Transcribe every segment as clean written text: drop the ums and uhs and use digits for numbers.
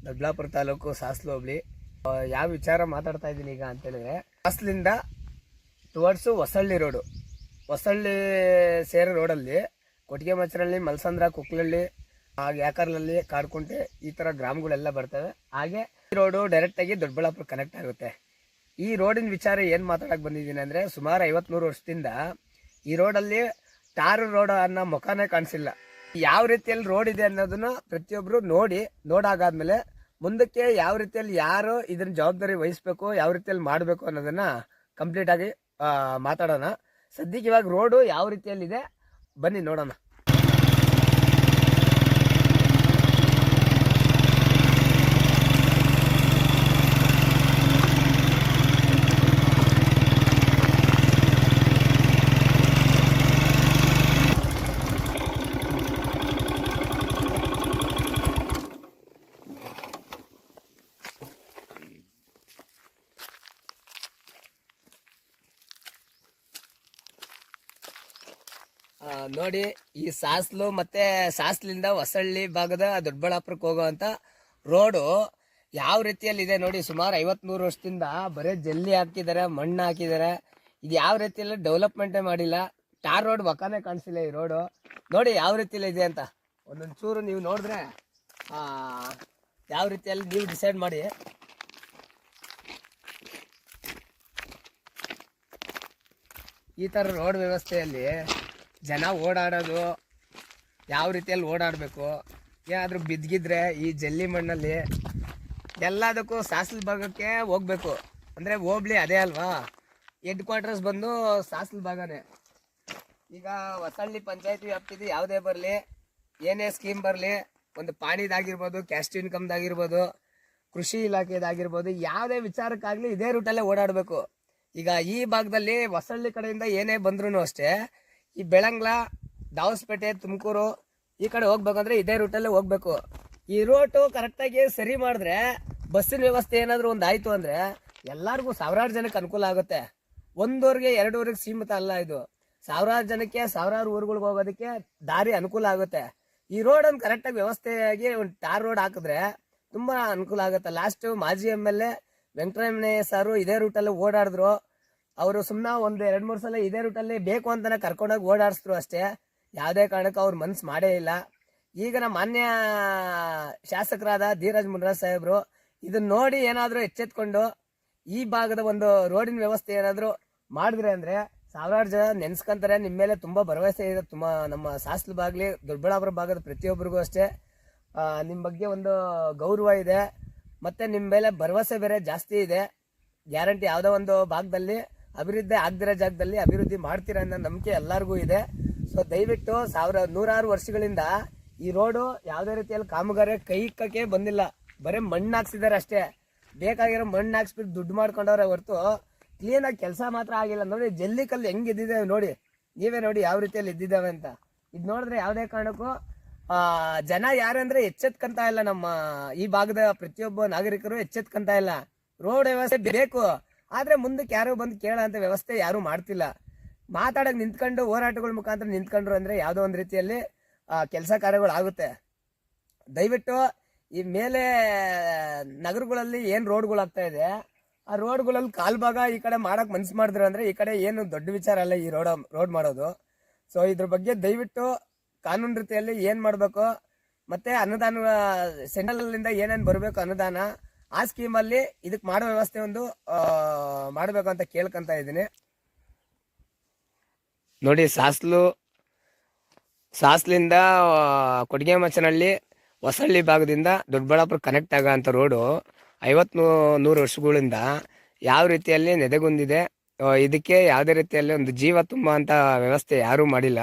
ದೊಡ್ಡಬಳ್ಳಾಪುರ ತಾಲೂಕು ಸಾಸ್ಲು ಹೋಬಳಿ. ಯಾವ ವಿಚಾರ ಮಾತಾಡ್ತಾ ಇದ್ದೀನಿ ಈಗ ಅಂತೇಳಿದ್ರೆ, ಸಾಸ್ಲಿಂದ ಟುವರ್ಡ್ಸು ಹೊಸಳ್ಳಿ ರೋಡು, ಹೊಸಳ್ಳಿ ಸೇರೋ ರೋಡಲ್ಲಿ ಕೊಟ್ಟಿಗೆ ಮಚ್ಚರಳ್ಳಿ, ಮಲ್ಸಂದ್ರ, ಕುಕ್ಲಳ್ಳಿ, ಹಾಗೆ ಯಾಕರ್ಲಲ್ಲಿ, ಕಾಡ್ಕುಂಟೆ ಈ ಥರ ಗ್ರಾಮಗಳೆಲ್ಲ ಬರ್ತವೆ. ಹಾಗೆ ಈ ರೋಡು ಡೈರೆಕ್ಟಾಗಿ ದೊಡ್ಡಬಳ್ಳಾಪುರ ಕನೆಕ್ಟ್ ಆಗುತ್ತೆ. ಈ ರೋಡಿನ ವಿಚಾರ ಏನು ಮಾತಾಡಕ್ಕೆ ಬಂದಿದ್ದೀನಿ ಅಂದರೆ, ಸುಮಾರು 50-100 ವರ್ಷದಿಂದ ಈ ರೋಡಲ್ಲಿ ಟಾರ್ ರೋಡ್ ಅನ್ನೋ ಮುಖಾನೇ ಕಾಣಿಸಿಲ್ಲ. ಯಾವ ರೀತಿಯಲ್ಲಿ ರೋಡ್ ಇದೆ ಅನ್ನೋದನ್ನ ಪ್ರತಿಯೊಬ್ಬರು ನೋಡಾಗಾದ್ಮೇಲೆ ಮುಂದಕ್ಕೆ ಯಾವ ರೀತಿಯಲ್ಲಿ ಯಾರು ಇದನ್ನ ಜವಾಬ್ದಾರಿ ವಹಿಸ್ಬೇಕು, ಯಾವ ರೀತಿಯಲ್ಲಿ ಮಾಡಬೇಕು ಅನ್ನೋದನ್ನ ಕಂಪ್ಲೀಟ್ ಆಗಿ ಮಾತಾಡೋಣ. ಸದ್ಯಕ್ಕೆ ಇವಾಗ ರೋಡು ಯಾವ ರೀತಿಯಲ್ಲಿದೆ ಬನ್ನಿ ನೋಡೋಣ. ನೋಡಿ, ಈ ಸಾಸ್ಲು ಮತ್ತೆ ಸಾಸ್ಲಿಂದ ಹೊಸಳ್ಳಿ ಭಾಗದ ದೊಡ್ಡಬಳ್ಳಾಪುರಕ್ಕೆ ಹೋಗುವಂತ ರೋಡು ಯಾವ ರೀತಿಯಲ್ಲಿ ಇದೆ ನೋಡಿ. ಸುಮಾರು 50-100 ವರ್ಷದಿಂದ ಬರೀ ಜಲ್ಲಿ ಹಾಕಿದ್ದಾರೆ, ಮಣ್ಣು ಹಾಕಿದ್ದಾರೆ. ಇದು ಯಾವ ರೀತಿಯಲ್ಲಿ ಡೆವಲಪ್ಮೆಂಟೇ ಮಾಡಿಲ್ಲ. ಟಾರ್ ರೋಡ್ ಬಕಾನೇ ಕಾಣಿಸಿಲ್ಲ ಈ ರೋಡು. ನೋಡಿ ಯಾವ ರೀತಿಯಲ್ಲಿ ಇದೆ ಅಂತ ಒಂದೊಂದು ಚೂರು ನೀವು ನೋಡಿದ್ರೆ ಯಾವ ರೀತಿಯಲ್ಲಿ ನೀವು ಡಿಸೈಡ್ ಮಾಡಿ. ಈ ಥರ ರೋಡ್ ವ್ಯವಸ್ಥೆಯಲ್ಲಿ ಜನ ಓಡಾಡೋದು ಯಾವ ರೀತಿಯಲ್ಲಿ ಓಡಾಡಬೇಕು, ಏನಾದರೂ ಬಿದ್ದಿದ್ರೆ ಈ ಜಲ್ಲಿ ಮಣ್ಣಲ್ಲಿ ಎಲ್ಲದಕ್ಕೂ ಸಾಸ್ಲ್ ಭಾಗಕ್ಕೆ ಹೋಗ್ಬೇಕು. ಅಂದರೆ ಹೋಬ್ಳಿ ಅದೇ ಅಲ್ವಾ, ಹೆಡ್ ಕ್ವಾರ್ಟರ್ಸ್ ಬಂದು ಸಾಸ್ಲ್ ಭಾಗನೇ. ಈಗ ಹೊಸಳ್ಳಿ ಪಂಚಾಯತಿ ವ್ಯಾಪ್ತಿದು ಯಾವುದೇ ಬರಲಿ, ಏನೇ ಸ್ಕೀಮ್ ಬರಲಿ, ಒಂದು ಪಾಣಿದಾಗಿರ್ಬೋದು, ಕ್ಯಾಸ್ಟ್ ಇನ್ಕಮ್ದಾಗಿರ್ಬೋದು, ಕೃಷಿ ಇಲಾಖೆದಾಗಿರ್ಬೋದು, ಯಾವುದೇ ವಿಚಾರಕ್ಕಾಗಲಿ ಇದೇ ರೂಟಲ್ಲೇ ಓಡಾಡಬೇಕು. ಈಗ ಈ ಭಾಗದಲ್ಲಿ ಹೊಸಳ್ಳಿ ಕಡೆಯಿಂದ ಏನೇ ಬಂದ್ರೂ ಅಷ್ಟೇ, ಈ ಬೆಳಂಗ್ಲ, ದಾವಸ್ಪೇಟೆ, ತುಮಕೂರು ಈ ಕಡೆ ಹೋಗ್ಬೇಕಂದ್ರೆ ಇದೇ ರೂಟಲ್ಲೇ ಹೋಗ್ಬೇಕು. ಈ ರೋಟು ಕರೆಕ್ಟಾಗಿ ಸರಿ ಮಾಡಿದ್ರೆ, ಬಸ್ಸಿನ ವ್ಯವಸ್ಥೆ ಏನಾದರೂ ಒಂದು ಆಯಿತು ಅಂದರೆ ಎಲ್ಲರಿಗೂ ಸಾವಿರಾರು ಜನಕ್ಕೆ ಅನುಕೂಲ ಆಗುತ್ತೆ. 1 ಊರಿಗೆ 2 ಊರಿಗೆ ಸೀಮಿತ ಅಲ್ಲ ಇದು. ಸಾವಿರಾರು ಜನಕ್ಕೆ, ಸಾವಿರಾರು ಊರುಗಳಿಗೆ ಹೋಗೋದಕ್ಕೆ ದಾರಿ ಅನುಕೂಲ ಆಗುತ್ತೆ. ಈ ರೋಡನ್ನು ಕರೆಕ್ಟಾಗಿ ವ್ಯವಸ್ಥೆಯಾಗಿ ಒಂದು ಟಾರ್ ರೋಡ್ ಹಾಕಿದ್ರೆ ತುಂಬ ಅನುಕೂಲ ಆಗುತ್ತೆ. ಲಾಸ್ಟು ಮಾಜಿ MLA ವೆಂಕಟರಮಣಯ್ಯ ಸಾರು ಇದೇ ರೂಟಲ್ಲಿ ಓಡಾಡಿದ್ರು. ಅವರು ಸುಮ್ಮನೆ 1-2-3 ಸಲ ಇದೇ ರೂಟಲ್ಲಿ ಬೇಕು ಅಂತಾನೆ ಕರ್ಕೊಂಡೋಗಿ ಓಡಾಡಿಸಿದ್ರು ಅಷ್ಟೇ. ಯಾವುದೇ ಕಾರಣಕ್ಕೂ ಅವ್ರು ಮನ್ಸು ಮಾಡೇ ಇಲ್ಲ. ಈಗ ನಮ್ಮ ಮಾನ್ಯ ಶಾಸಕರಾದ ಧೀರಜ್ ಮುನ್ರಾಜ್ ಸಾಹೇಬರು ಇದನ್ನ ನೋಡಿ ಏನಾದರೂ ಎಚ್ಚೆತ್ಕೊಂಡು ಈ ಭಾಗದ ಒಂದು ರೋಡಿನ ವ್ಯವಸ್ಥೆ ಏನಾದರೂ ಮಾಡಿದ್ರೆ ಅಂದರೆ ಸಾವಿರಾರು ಜನ ನೆನೆಸ್ಕೊಂತಾರೆ. ನಿಮ್ಮ ಮೇಲೆ ತುಂಬ ಭರವಸೆ ಇದೆ. ನಮ್ಮ ಸಾಸ್ಲು ಬಾಗ್ಲಿ, ದೊಡ್ಡಬಳ್ಳಾಪುರ ಭಾಗದ ಪ್ರತಿಯೊಬ್ಬರಿಗೂ ಅಷ್ಟೇ ನಿಮ್ಮ ಬಗ್ಗೆ ಒಂದು ಗೌರವ ಇದೆ. ಮತ್ತು ನಿಮ್ಮ ಮೇಲೆ ಭರವಸೆ ಬೇರೆ ಜಾಸ್ತಿ ಇದೆ. ಗ್ಯಾರಂಟಿ ಯಾವುದೋ ಒಂದು ಭಾಗದಲ್ಲಿ ಅಭಿವೃದ್ಧಿ ಆಗದಿರೋ ಜಾಗದಲ್ಲಿ ಅಭಿವೃದ್ಧಿ ಮಾಡ್ತೀರಾ ಅನ್ನೋ ನಂಬಿಕೆ ಎಲ್ಲರಿಗೂ ಇದೆ. ಸೊ ದಯವಿಟ್ಟು ನೂರಾರು ವರ್ಷಗಳಿಂದ ಈ ರೋಡು ಯಾವುದೇ ರೀತಿಯಲ್ಲಿ ಕಾಮಗಾರಿ ಕೈಕ್ಕೆ ಬಂದಿಲ್ಲ. ಬರೀ ಮಣ್ಣು ಹಾಕ್ಸಿದ್ದಾರೆ ಅಷ್ಟೇ. ಬೇಕಾಗಿರೋ ಮಣ್ಣು ಹಾಕ್ಸ್ಬಿಟ್ಟು ದುಡ್ಡು ಮಾಡ್ಕೊಂಡವ್ರೆ ಹೊರತು ಕ್ಲೀನಾಗಿ ಕೆಲಸ ಮಾತ್ರ ಆಗಿಲ್ಲ. ನೋಡಿ ಜಲ್ಲಿ ಕಲ್ಲು ಹೆಂಗೆ ಇದ್ದಿದ್ದಾವೆ ನೋಡಿ, ನೀವೇ ನೋಡಿ ಯಾವ ರೀತಿಯಲ್ಲಿ ಇದ್ದಿದ್ದಾವೆ ಅಂತ. ಇದು ನೋಡಿದ್ರೆ ಯಾವುದೇ ಕಾರಣಕ್ಕೂ ಜನ ಯಾರಂದ್ರೆ ಎಚ್ಚೆತ್ಕೊಂತ ಇಲ್ಲ. ನಮ್ಮ ಈ ಭಾಗದ ಪ್ರತಿಯೊಬ್ಬ ನಾಗರಿಕರು ಎಚ್ಚೆತ್ಕೊಂತ ಇಲ್ಲ. ರೋಡ್ ವ್ಯವಸ್ಥೆ ಬೇಕು, ಆದ್ರೆ ಮುಂದಕ್ಕೆ ಯಾರು ಬಂದು ಕೇಳೋಂಥ ವ್ಯವಸ್ಥೆ ಯಾರು ಮಾಡ್ತಿಲ್ಲ. ಮಾತಾಡಕ್ಕೆ ನಿಂತ್ಕೊಂಡು ಹೋರಾಟಗಳ ಮುಖಾಂತರ ನಿಂತ್ಕೊಂಡ್ರು ಅಂದ್ರೆ ಯಾವುದೋ ಒಂದು ರೀತಿಯಲ್ಲಿ ಕೆಲಸ ಕಾರ್ಯಗಳು ಆಗುತ್ತೆ. ದಯವಿಟ್ಟು ಈ ಮೇಲೆ ನಗರಗಳಲ್ಲಿ ಏನು ರೋಡ್ಗಳು ಆಗ್ತಾ ಇದೆ, ಆ ರೋಡ್ಗಳಲ್ಲಿ ಕಾಲ್ಭಾಗ ಈ ಕಡೆ ಮಾಡಕ್ ಮನ್ಸು ಮಾಡಿದ್ರು ಅಂದ್ರೆ ಈ ಕಡೆ ಏನು ದೊಡ್ಡ ವಿಚಾರ ಅಲ್ಲ ಈ ರೋಡ್ ಮಾಡೋದು. ಸೊ ಇದ್ರ ಬಗ್ಗೆ ದಯವಿಟ್ಟು ಕಾನೂನು ರೀತಿಯಲ್ಲಿ ಏನ್ ಮಾಡಬೇಕು, ಮತ್ತೆ ಅನುದಾನ ಸೆಂಟ್ರಲ್ ಏನೇನು ಬರಬೇಕು ಅನುದಾನ, ಆ ಸ್ಕೀಮಲ್ಲಿ ಇದಕ್ಕೆ ಮಾಡೋ ವ್ಯವಸ್ಥೆ ಒಂದು ಮಾಡಬೇಕು ಅಂತ ಕೇಳ್ಕೊಂತ ಇದ್ದೀನಿ. ನೋಡಿ, ಸಾಸ್ಲಿಂದ ಕೊಟ್ಟಿಗೆ ಮಚ್ಚನಹಳ್ಳಿ, ಹೊಸಳ್ಳಿ ಭಾಗದಿಂದ ದೊಡ್ಡಬಳ್ಳಾಪುರ ಕನೆಕ್ಟ್ ಆಗೋಂಥ ರೋಡು 50-100 ವರ್ಷಗಳಿಂದ ಯಾವ ರೀತಿಯಲ್ಲಿ ನೆದೆಗುಂದಿದೆ. ಇದಕ್ಕೆ ಯಾವುದೇ ರೀತಿಯಲ್ಲಿ ಒಂದು ಜೀವ ತುಂಬ ಅಂತ ವ್ಯವಸ್ಥೆ ಯಾರೂ ಮಾಡಿಲ್ಲ.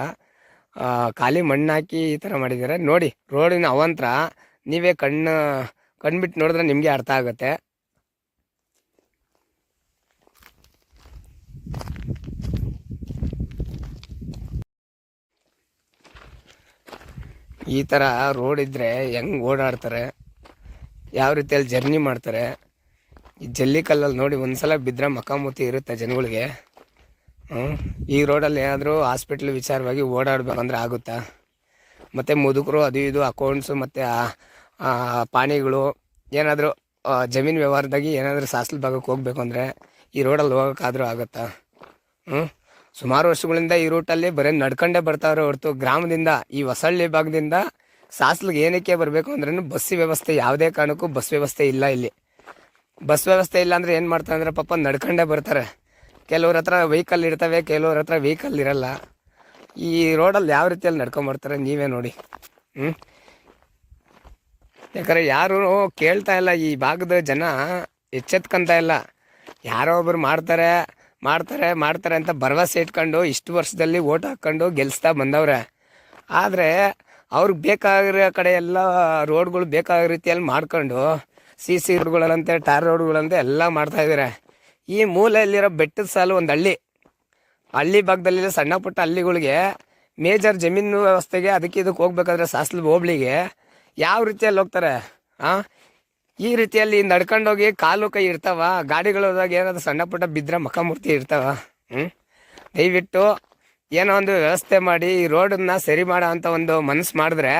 ಖಾಲಿ ಮಣ್ಣು ಹಾಕಿ ಈ ಥರ ಮಾಡಿದ್ದಾರೆ. ನೋಡಿ ರೋಡಿನ ಅವಾಂತರ ನೀವೇ ಕಣ್ಬಿಟ್ಟು ನೋಡಿದ್ರೆ ನಿಮಗೆ ಅರ್ಥ ಆಗುತ್ತೆ. ಈ ಥರ ರೋಡ್ ಇದ್ದರೆ ಹೆಂಗೆ ಓಡಾಡ್ತಾರೆ, ಯಾವ ರೀತಿಯಲ್ಲಿ ಜರ್ನಿ ಮಾಡ್ತಾರೆ. ಈ ಜಲ್ಲಿ ಕಲ್ಲಲ್ಲಿ ನೋಡಿ ಒಂದ್ಸಲ ಬಿದ್ದರೆ ಮಕಾಮೂತಿ ಇರುತ್ತೆ ಜನಗಳಿಗೆ. ಈ ರೋಡಲ್ಲಿ ಏನಾದರೂ ಹಾಸ್ಪಿಟ್ಲ್ ವಿಚಾರವಾಗಿ ಓಡಾಡ್ಬೇಕಂದ್ರೆ ಆಗುತ್ತಾ? ಮತ್ತು ಮುದುಕರು ಅದು ಇದು ಅಕೌಂಟ್ಸು ಮತ್ತು ಪಾಣಿಗಳು ಏನಾದರೂ ಜಮೀನು ವ್ಯವಹಾರದಾಗಿ ಏನಾದರೂ ಸಾಸ್ಲ ಭಾಗಕ್ಕೆ ಹೋಗ್ಬೇಕು ಅಂದರೆ ಈ ರೋಡಲ್ಲಿ ಹೋಗೋಕ್ಕಾದ್ರೂ ಆಗುತ್ತಾ? ಸುಮಾರು ವರ್ಷಗಳಿಂದ ಈ ರೂಟಲ್ಲಿ ಬರೀ ನಡ್ಕೊಂಡೇ ಬರ್ತಾವ್ರೆ ಹೊರತು ಗ್ರಾಮದಿಂದ ಈ ಹೊಸಳ್ಳಿ ಭಾಗದಿಂದ ಸಾಸ್ಲಿಗೆ ಏನಕ್ಕೆ ಬರಬೇಕು ಅಂದ್ರೂ ಬಸ್ ವ್ಯವಸ್ಥೆ ಯಾವುದೇ ಕಾರಣಕ್ಕೂ ಬಸ್ ವ್ಯವಸ್ಥೆ ಇಲ್ಲ ಇಲ್ಲಿ. ಬಸ್ ವ್ಯವಸ್ಥೆ ಇಲ್ಲ ಅಂದರೆ ಏನು ಮಾಡ್ತಾರೆ ಅಂದರೆ ಪಾಪ ನಡ್ಕೊಂಡೇ ಬರ್ತಾರೆ. ಕೆಲವ್ರ ಹತ್ರ ವೆಹಿಕಲ್ ಇರ್ತವೆ, ಕೆಲವ್ರ ಹತ್ರ ವೆಹಿಕಲ್ ಇರಲ್ಲ. ಈ ರೋಡಲ್ಲಿ ಯಾವ ರೀತಿಯಲ್ಲಿ ನಡ್ಕೊಂಬರ್ತಾರೆ ನೀವೇ ನೋಡಿ. ಯಾಕಂದರೆ ಯಾರೂ ಕೇಳ್ತಾ ಇಲ್ಲ, ಈ ಭಾಗದ ಜನ ಎಚ್ಚೆತ್ಕೊಂತ ಇಲ್ಲ. ಯಾರೋ ಒಬ್ರು ಮಾಡ್ತಾರೆ ಮಾಡ್ತಾರೆ ಮಾಡ್ತಾರೆ ಅಂತ ಭರವಸೆ ಇಟ್ಕೊಂಡು ಇಷ್ಟು ವರ್ಷದಲ್ಲಿ ಓಟ್ ಹಾಕ್ಕೊಂಡು ಗೆಲ್ಲಿಸ್ತಾ ಬಂದವ್ರೆ. ಆದರೆ ಅವ್ರಿಗೆ ಬೇಕಾಗಿರೋ ಕಡೆ ಎಲ್ಲ ರೋಡ್ಗಳು ಬೇಕಾಗಿರೋ ರೀತಿಯಲ್ಲಿ ಮಾಡ್ಕೊಂಡು ಸಿ ರೋಡ್ಗಳಂತೆ ಟಾರ್ ರೋಡ್ಗಳಂತೆ ಎಲ್ಲ ಮಾಡ್ತಾಯಿದ್ದಾರೆ. ಈ ಮೂಲೆಯಲ್ಲಿರೋ ಬೆಟ್ಟದ ಸಾಲು ಒಂದು ಹಳ್ಳಿ ಭಾಗದಲ್ಲಿರೋ ಸಣ್ಣ ಪುಟ್ಟ ಹಳ್ಳಿಗಳಿಗೆ ಮೇಜರ್ ಜಮೀನು ವ್ಯವಸ್ಥೆಗೆ ಅದಕ್ಕೆ ಇದಕ್ಕೆ ಹೋಗ್ಬೇಕಾದ್ರೆ ಸಾಸ್ಲು ಹೋಬ್ಳಿಗೆ ಯಾವ ರೀತಿಯಲ್ಲಿ ಹೋಗ್ತಾರೆ? ಈ ರೀತಿಯಲ್ಲಿ ನಡ್ಕೊಂಡೋಗಿ ಕಾಲು ಕೈ ಇರ್ತಾವ, ಗಾಡಿಗಳು ಹೋದಾಗ ಏನಾದರೂ ಸಣ್ಣ ಪುಟ್ಟ ಬಿದ್ದರೆ ಮುಖಮೂರ್ತಿ ಇರ್ತಾವ. ದಯವಿಟ್ಟು ಏನೋ ಒಂದು ವ್ಯವಸ್ಥೆ ಮಾಡಿ ಈ ರೋಡನ್ನು ಸರಿ ಮಾಡೋ ಅಂಥ ಒಂದು ಮನಸ್ಸು ಮಾಡಿದ್ರೆ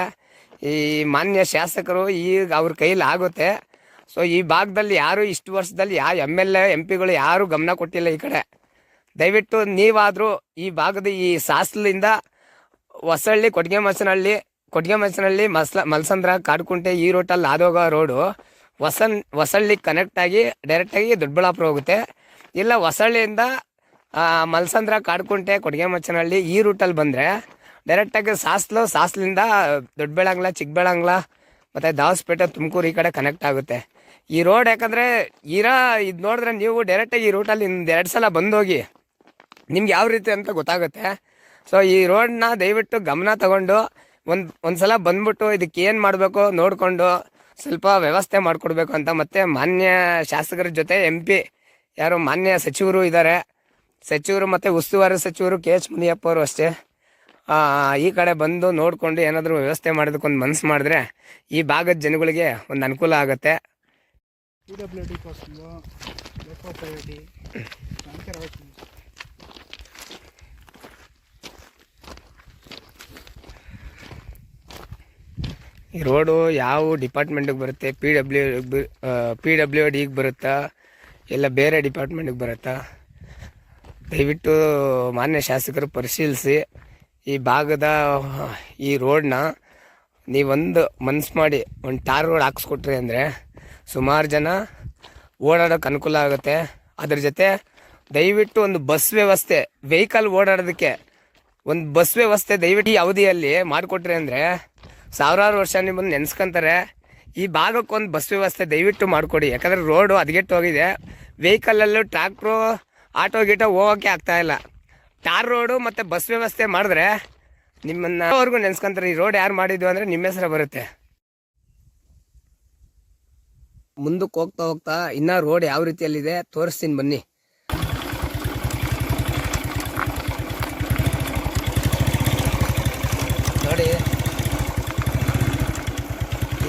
ಈ ಮಾನ್ಯ ಶಾಸಕರು ಈಗ ಅವ್ರ ಕೈಲಿ ಆಗುತ್ತೆ. ಸೊ ಈ ಭಾಗದಲ್ಲಿ ಯಾರು ಇಷ್ಟು ವರ್ಷದಲ್ಲಿ MLA MP ಗಳು ಯಾರೂ ಗಮನ ಕೊಟ್ಟಿಲ್ಲ ಈ ಕಡೆ. ದಯವಿಟ್ಟು ನೀವಾದರೂ ಈ ಭಾಗದ ಈ ಸಾಸ್ಲಿಂದ ಹೊಸಳ್ಳಿ ಕೊಟ್ಟಿಗೆಮಚನಹಳ್ಳಿ ಮಲ್ಸಂದ್ರ ಕಾಡ್ಕುಂಟೆ ಈ ರೂಟಲ್ಲಿ ಆದೋಗೋ ರೋಡು ಹೊಸಳ್ಳಿ ಕನೆಕ್ಟ್ ಆಗಿ ಡೈರೆಕ್ಟಾಗಿ ದೊಡ್ಡಬಳ್ಳಾಪುರ ಹೋಗುತ್ತೆ. ಇಲ್ಲ ಹೊಸಳ್ಳಿಯಿಂದ ಮಲ್ಸಂದ್ರ ಕಾಡ್ಕುಂಟೆ ಕೊಟ್ಟಿಗೆಮಚನಹಳ್ಳಿ ಈ ರೂಟಲ್ಲಿ ಬಂದರೆ ಡೈರೆಕ್ಟಾಗಿ ಸಾಸ್ಲಿಂದ ದೊಡ್ಡಬೆಳಂಗ್ಲ ಚಿಕ್ಕಬೆಳಂಗ್ಲ ಮತ್ತು ದಾವಸ್ಪೇಟೆ ತುಮಕೂರು ಈ ಕಡೆ ಕನೆಕ್ಟ್ ಆಗುತ್ತೆ. ಈ ರೋಡ್ ಯಾಕಂದರೆ ಇದು ನೋಡಿದ್ರೆ ನೀವು ಡೈರೆಕ್ಟಾಗಿ ಈ ರೂಟಲ್ಲಿ 2 ಸಲ ಬಂದೋಗಿ ನಿಮ್ಗೆ ಯಾವ ರೀತಿ ಅಂತ ಗೊತ್ತಾಗುತ್ತೆ. ಸೊ ಈ ರೋಡನ್ನ ದಯವಿಟ್ಟು ಗಮನ ತಗೊಂಡು ಒಂದು ಸಲ ಬಂದ್ಬಿಟ್ಟು ಇದಕ್ಕೆ ಏನು ಮಾಡಬೇಕು ನೋಡಿಕೊಂಡು ಸ್ವಲ್ಪ ವ್ಯವಸ್ಥೆ ಮಾಡಿಕೊಡ್ಬೇಕು ಅಂತ. ಮತ್ತು ಮಾನ್ಯ ಶಾಸಕರ ಜೊತೆ MP ಯಾರು ಮಾನ್ಯ ಸಚಿವರು ಇದ್ದಾರೆ, ಸಚಿವರು ಮತ್ತು ಉಸ್ತುವಾರಿ ಸಚಿವರು KH ಮುನಿಯಪ್ಪ ಅವರು ಅಷ್ಟೇ ಈ ಕಡೆ ಬಂದು ನೋಡಿಕೊಂಡು ಏನಾದರೂ ವ್ಯವಸ್ಥೆ ಮಾಡೋದಕ್ಕೊಂದು ಮನಸ್ಸು ಮಾಡಿದ್ರೆ ಈ ಭಾಗದ ಜನಗಳಿಗೆ ಒಂದು ಅನುಕೂಲ ಆಗುತ್ತೆ. ಈ ರೋಡು ಯಾವ ಡಿಪಾರ್ಟ್ಮೆಂಟಿಗೆ ಬರುತ್ತೆ? PWDಗೆ ಬರುತ್ತಾ ಇಲ್ಲ ಬೇರೆ ಡಿಪಾರ್ಟ್ಮೆಂಟಿಗೆ ಬರುತ್ತಾ? ದಯವಿಟ್ಟು ಮಾನ್ಯ ಶಾಸಕರು ಪರಿಶೀಲಿಸಿ ಈ ಭಾಗದ ಈ ರೋಡನ್ನ ನೀವೊಂದು ಮನ್ಸು ಮಾಡಿ ಒಂದು ಟಾರ್ ರೋಡ್ ಹಾಕ್ಸ್ಕೊಟ್ರಿ ಅಂದರೆ ಸುಮಾರು ಜನ ಓಡಾಡೋಕೆ ಅನುಕೂಲ ಆಗುತ್ತೆ. ಅದ್ರ ಜೊತೆ ದಯವಿಟ್ಟು ಒಂದು ಬಸ್ ವ್ಯವಸ್ಥೆ, ವೆಹಿಕಲ್ ಓಡಾಡೋದಕ್ಕೆ ಒಂದು ಬಸ್ ವ್ಯವಸ್ಥೆ ದಯವಿಟ್ಟು ಈ ಅವಧಿಯಲ್ಲಿ ಮಾಡಿಕೊಟ್ರಿ ಅಂದರೆ ಸಾವಿರಾರು ವರ್ಷ ನಿಮ್ಮನ್ನು ನೆನೆಸ್ಕೊಂತಾರೆ. ಈ ಭಾಗಕ್ಕೊಂದು ಬಸ್ ವ್ಯವಸ್ಥೆ ದಯವಿಟ್ಟು ಮಾಡಿಕೊಡಿ. ಯಾಕಂದರೆ ರೋಡು ಹದಗೆಟ್ಟು ಹೋಗಿದೆ. ವೆಹಿಕಲಲ್ಲೂ ಟ್ರ್ಯಾಕ್ಟ್ರು ಆಟೋ ಗೀಟೋ ಹೋಗೋಕ್ಕೆ ಆಗ್ತಾಯಿಲ್ಲ. ಟಾರ್ ರೋಡು ಮತ್ತು ಬಸ್ ವ್ಯವಸ್ಥೆ ಮಾಡಿದ್ರೆ ನಿಮ್ಮನ್ನು ಅವ್ರಿಗೂ ನೆನೆಸ್ಕೊಂತಾರೆ. ಈ ರೋಡ್ ಯಾರು ಮಾಡಿದ್ವು ಅಂದರೆ ನಿಮ್ಮ ಹೆಸರು ಬರುತ್ತೆ. ಮುಂದಕ್ಕೆ ಹೋಗ್ತಾ ಇನ್ನೂ ರೋಡ್ ಯಾವ ರೀತಿಯಲ್ಲಿದೆ ತೋರಿಸ್ತೀನಿ ಬನ್ನಿ. ನೋಡಿ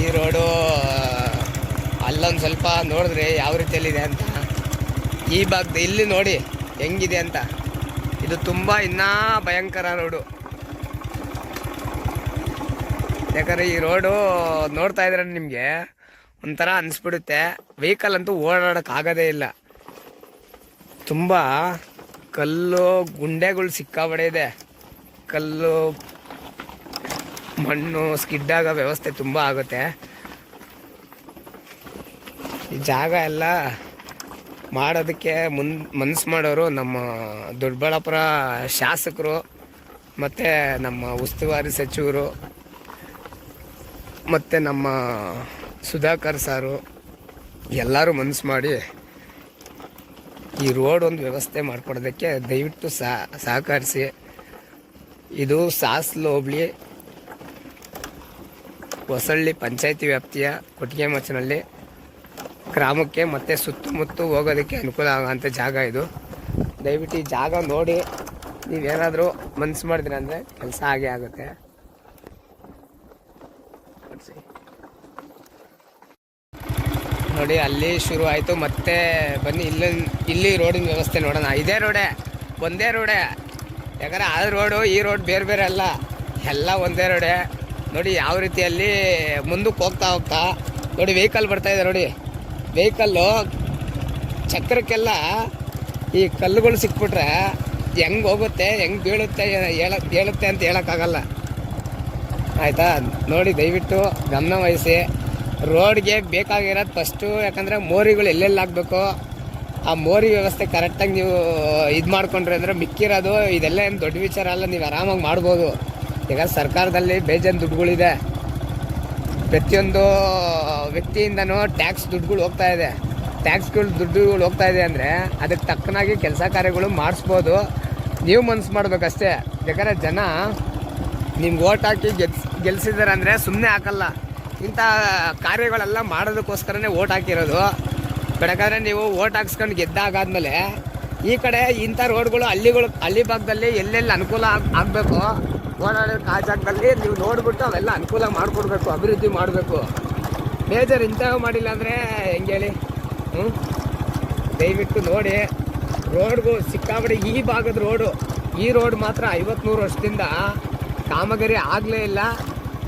ಈ ರೋಡು ಅಲ್ಲೊಂದು ಸ್ವಲ್ಪ ನೋಡಿದ್ರೆ ಯಾವ ರೀತಿಯಲ್ಲಿದೆ ಅಂತ. ಈ ಭಾಗದ ಇಲ್ಲಿ ನೋಡಿ ಹೆಂಗಿದೆ ಅಂತ. ಇದು ತುಂಬ ಇನ್ನೂ ಭಯಂಕರ ರೋಡು. ಯಾಕಂದರೆ ಈ ರೋಡು ನೋಡ್ತಾ ಇದ್ರೆ ನಿಮಗೆ ಒಂಥರ ಅನಿಸ್ಬಿಡುತ್ತೆ. ವೆಹಿಕಲ್ ಅಂತೂ ಓಡಾಡೋಕ್ಕಾಗೋದೇ ಇಲ್ಲ. ತುಂಬ ಕಲ್ಲು ಗುಂಡೆಗಳು ಸಿಕ್ಕಾಬಡೆ ಇದೆ. ಕಲ್ಲು ಮಣ್ಣು ಸ್ಕಿಡ್ಡಾಗೋ ವ್ಯವಸ್ಥೆ ತುಂಬ ಆಗುತ್ತೆ. ಈ ಜಾಗ ಎಲ್ಲ ಮಾಡೋದಕ್ಕೆ ಮನಸ್ಸು ಮಾಡೋರು ನಮ್ಮ ದೊಡ್ಡಬಳ್ಳಾಪುರ ಶಾಸಕರು ಮತ್ತು ನಮ್ಮ ಉಸ್ತುವಾರಿ ಸಚಿವರು ಮತ್ತು ನಮ್ಮ ಸುಧಾಕರ್ ಸಾರು ಎಲ್ಲರೂ ಮನಸ್ಸು ಮಾಡಿ ಈ ರೋಡ್ ಒಂದು ವ್ಯವಸ್ಥೆ ಮಾಡಿಕೊಡೋದಕ್ಕೆ ದಯವಿಟ್ಟು ಸಹಕರಿಸಿ. ಇದು ಸಾಸ್ಲು ಹೋಬಳಿ ಹೊಸಳ್ಳಿ ಪಂಚಾಯತಿ ವ್ಯಾಪ್ತಿಯ ಕೊಟ್ಟಿಗೆಮಚನಹಳ್ಳಿ ಗ್ರಾಮಕ್ಕೆ ಮತ್ತು ಸುತ್ತಮುತ್ತ ಹೋಗೋದಕ್ಕೆ ಅನುಕೂಲ ಆಗೋಂಥ ಜಾಗ ಇದು. ದಯವಿಟ್ಟು ಈ ಜಾಗ ನೋಡಿ ನೀವೇನಾದರೂ ಮನಸ್ಸು ಮಾಡಿದ್ರಿ ಅಂದರೆ ಕೆಲಸ ಆಗೇ ಆಗುತ್ತೆ. ನೋಡಿ ಅಲ್ಲಿ ಶುರು ಆಯಿತು. ಮತ್ತೆ ಬನ್ನಿ ಇಲ್ಲಿ ರೋಡಿನ ವ್ಯವಸ್ಥೆ ನೋಡೋಣ. ಇದೇ ರೋಡೇ, ಒಂದೇ ರೋಡೇ. ಯಾಕಂದರೆ ಆ ರೋಡು ಈ ರೋಡ್ ಬೇರೆ ಬೇರೆ ಅಲ್ಲ, ಎಲ್ಲ ಒಂದೇ ರೋಡೇ. ನೋಡಿ ಯಾವ ರೀತಿಯಲ್ಲಿ ಮುಂದಕ್ಕೆ ಹೋಗ್ತಾ ನೋಡಿ ವೆಹಿಕಲ್ ಬರ್ತಾ ಇದೆ ನೋಡಿ. ವೆಹಿಕಲ್ಲು ಚಕ್ರಕ್ಕೆಲ್ಲ ಈ ಕಲ್ಲುಗಳು ಸಿಕ್ಬಿಟ್ರೆ ಹೆಂಗೆ ಹೋಗುತ್ತೆ, ಹೆಂಗೆ ಬೀಳುತ್ತೆ ಹೇಳುತ್ತೆ ಅಂತ ಹೇಳೋಕ್ಕಾಗಲ್ಲ. ಆಯಿತಾ? ನೋಡಿ ದಯವಿಟ್ಟು ಗಮನ ವಹಿಸಿ. ರೋಡ್ಗೆ ಬೇಕಾಗಿರೋದು ಫಸ್ಟು, ಯಾಕಂದರೆ ಮೋರಿಗಳು ಎಲ್ಲೆಲ್ಲಿ ಹಾಕಬೇಕು ಆ ಮೋರಿ ವ್ಯವಸ್ಥೆ ಕರೆಕ್ಟಾಗಿ ನೀವು ಇದು ಮಾಡ್ಕೊಂಡ್ರೆ ಅಂದರೆ ಮಿಕ್ಕಿರೋದು ಇದೆಲ್ಲ ಏನು ದೊಡ್ಡ ವಿಚಾರ ಅಲ್ಲ, ನೀವು ಆರಾಮಾಗಿ ಮಾಡ್ಬೋದು. ಈಗ ಸರ್ಕಾರದಲ್ಲಿ ಬೇಜಾನ್ ದುಡ್ಡುಗಳಿದೆ, ಪ್ರತಿಯೊಂದು ವ್ಯಕ್ತಿಯಿಂದನೂ ಟ್ಯಾಕ್ಸ್ ದುಡ್ಡುಗಳು ಹೋಗ್ತಾ ಇದೆ. ದುಡ್ಡುಗಳು ಹೋಗ್ತಾ ಇದೆ ಅಂದರೆ ಅದಕ್ಕೆ ತಕ್ಕನಾಗಿ ಕೆಲಸ ಕಾರ್ಯಗಳು ಮಾಡಿಸ್ಬೋದು. ನೀವು ಮನ್ಸು ಮಾಡ್ಬೇಕಷ್ಟೇ. ಯಾಕಂದರೆ ಜನ ನಿಮ್ಗೆ ಓಟ್ ಹಾಕಿ ಗೆಲ್ಸಿದ್ದಾರೆ ಅಂದರೆ ಸುಮ್ಮನೆ ಹಾಕಲ್ಲ. ಇಂಥ ಕಾರ್ಯಗಳೆಲ್ಲ ಮಾಡೋದಕ್ಕೋಸ್ಕರನೇ ಓಟ್ ಹಾಕಿರೋದು. ಬೇಕಾದ್ರೆ ನೀವು ಓಟ್ ಹಾಕ್ಸ್ಕೊಂಡು ಗೆದ್ದಾಗಾದ್ಮೇಲೆ ಈ ಕಡೆ ಇಂಥ ರೋಡ್ಗಳು ಹಳ್ಳಿ ಭಾಗದಲ್ಲಿ ಎಲ್ಲೆಲ್ಲಿ ಅನುಕೂಲ ಆಗಬೇಕು ಓಡಾಡೋಕ್ಕೆ ಆ ಜಾಗದಲ್ಲಿ ನೀವು ನೋಡಿಬಿಟ್ಟು ಅವೆಲ್ಲ ಅನುಕೂಲ ಮಾಡಿಕೊಡ್ಬೇಕು, ಅಭಿವೃದ್ಧಿ ಮಾಡಬೇಕು. ಮೇಜರ್ ಇಂಥವು ಮಾಡಿಲ್ಲ ಅಂದರೆ ಹೆಂಗೆ ಹೇಳಿ? ದಯವಿಟ್ಟು ನೋಡಿ. ರೋಡ್ಗೂ ಸಿಕ್ಕಾಬಿಡಿ ಈ ಭಾಗದ ಈ ರೋಡ್ ಮಾತ್ರ 50-100 ವರ್ಷದಿಂದ ಕಾಮಗಾರಿ ಆಗಲೇ ಇಲ್ಲ,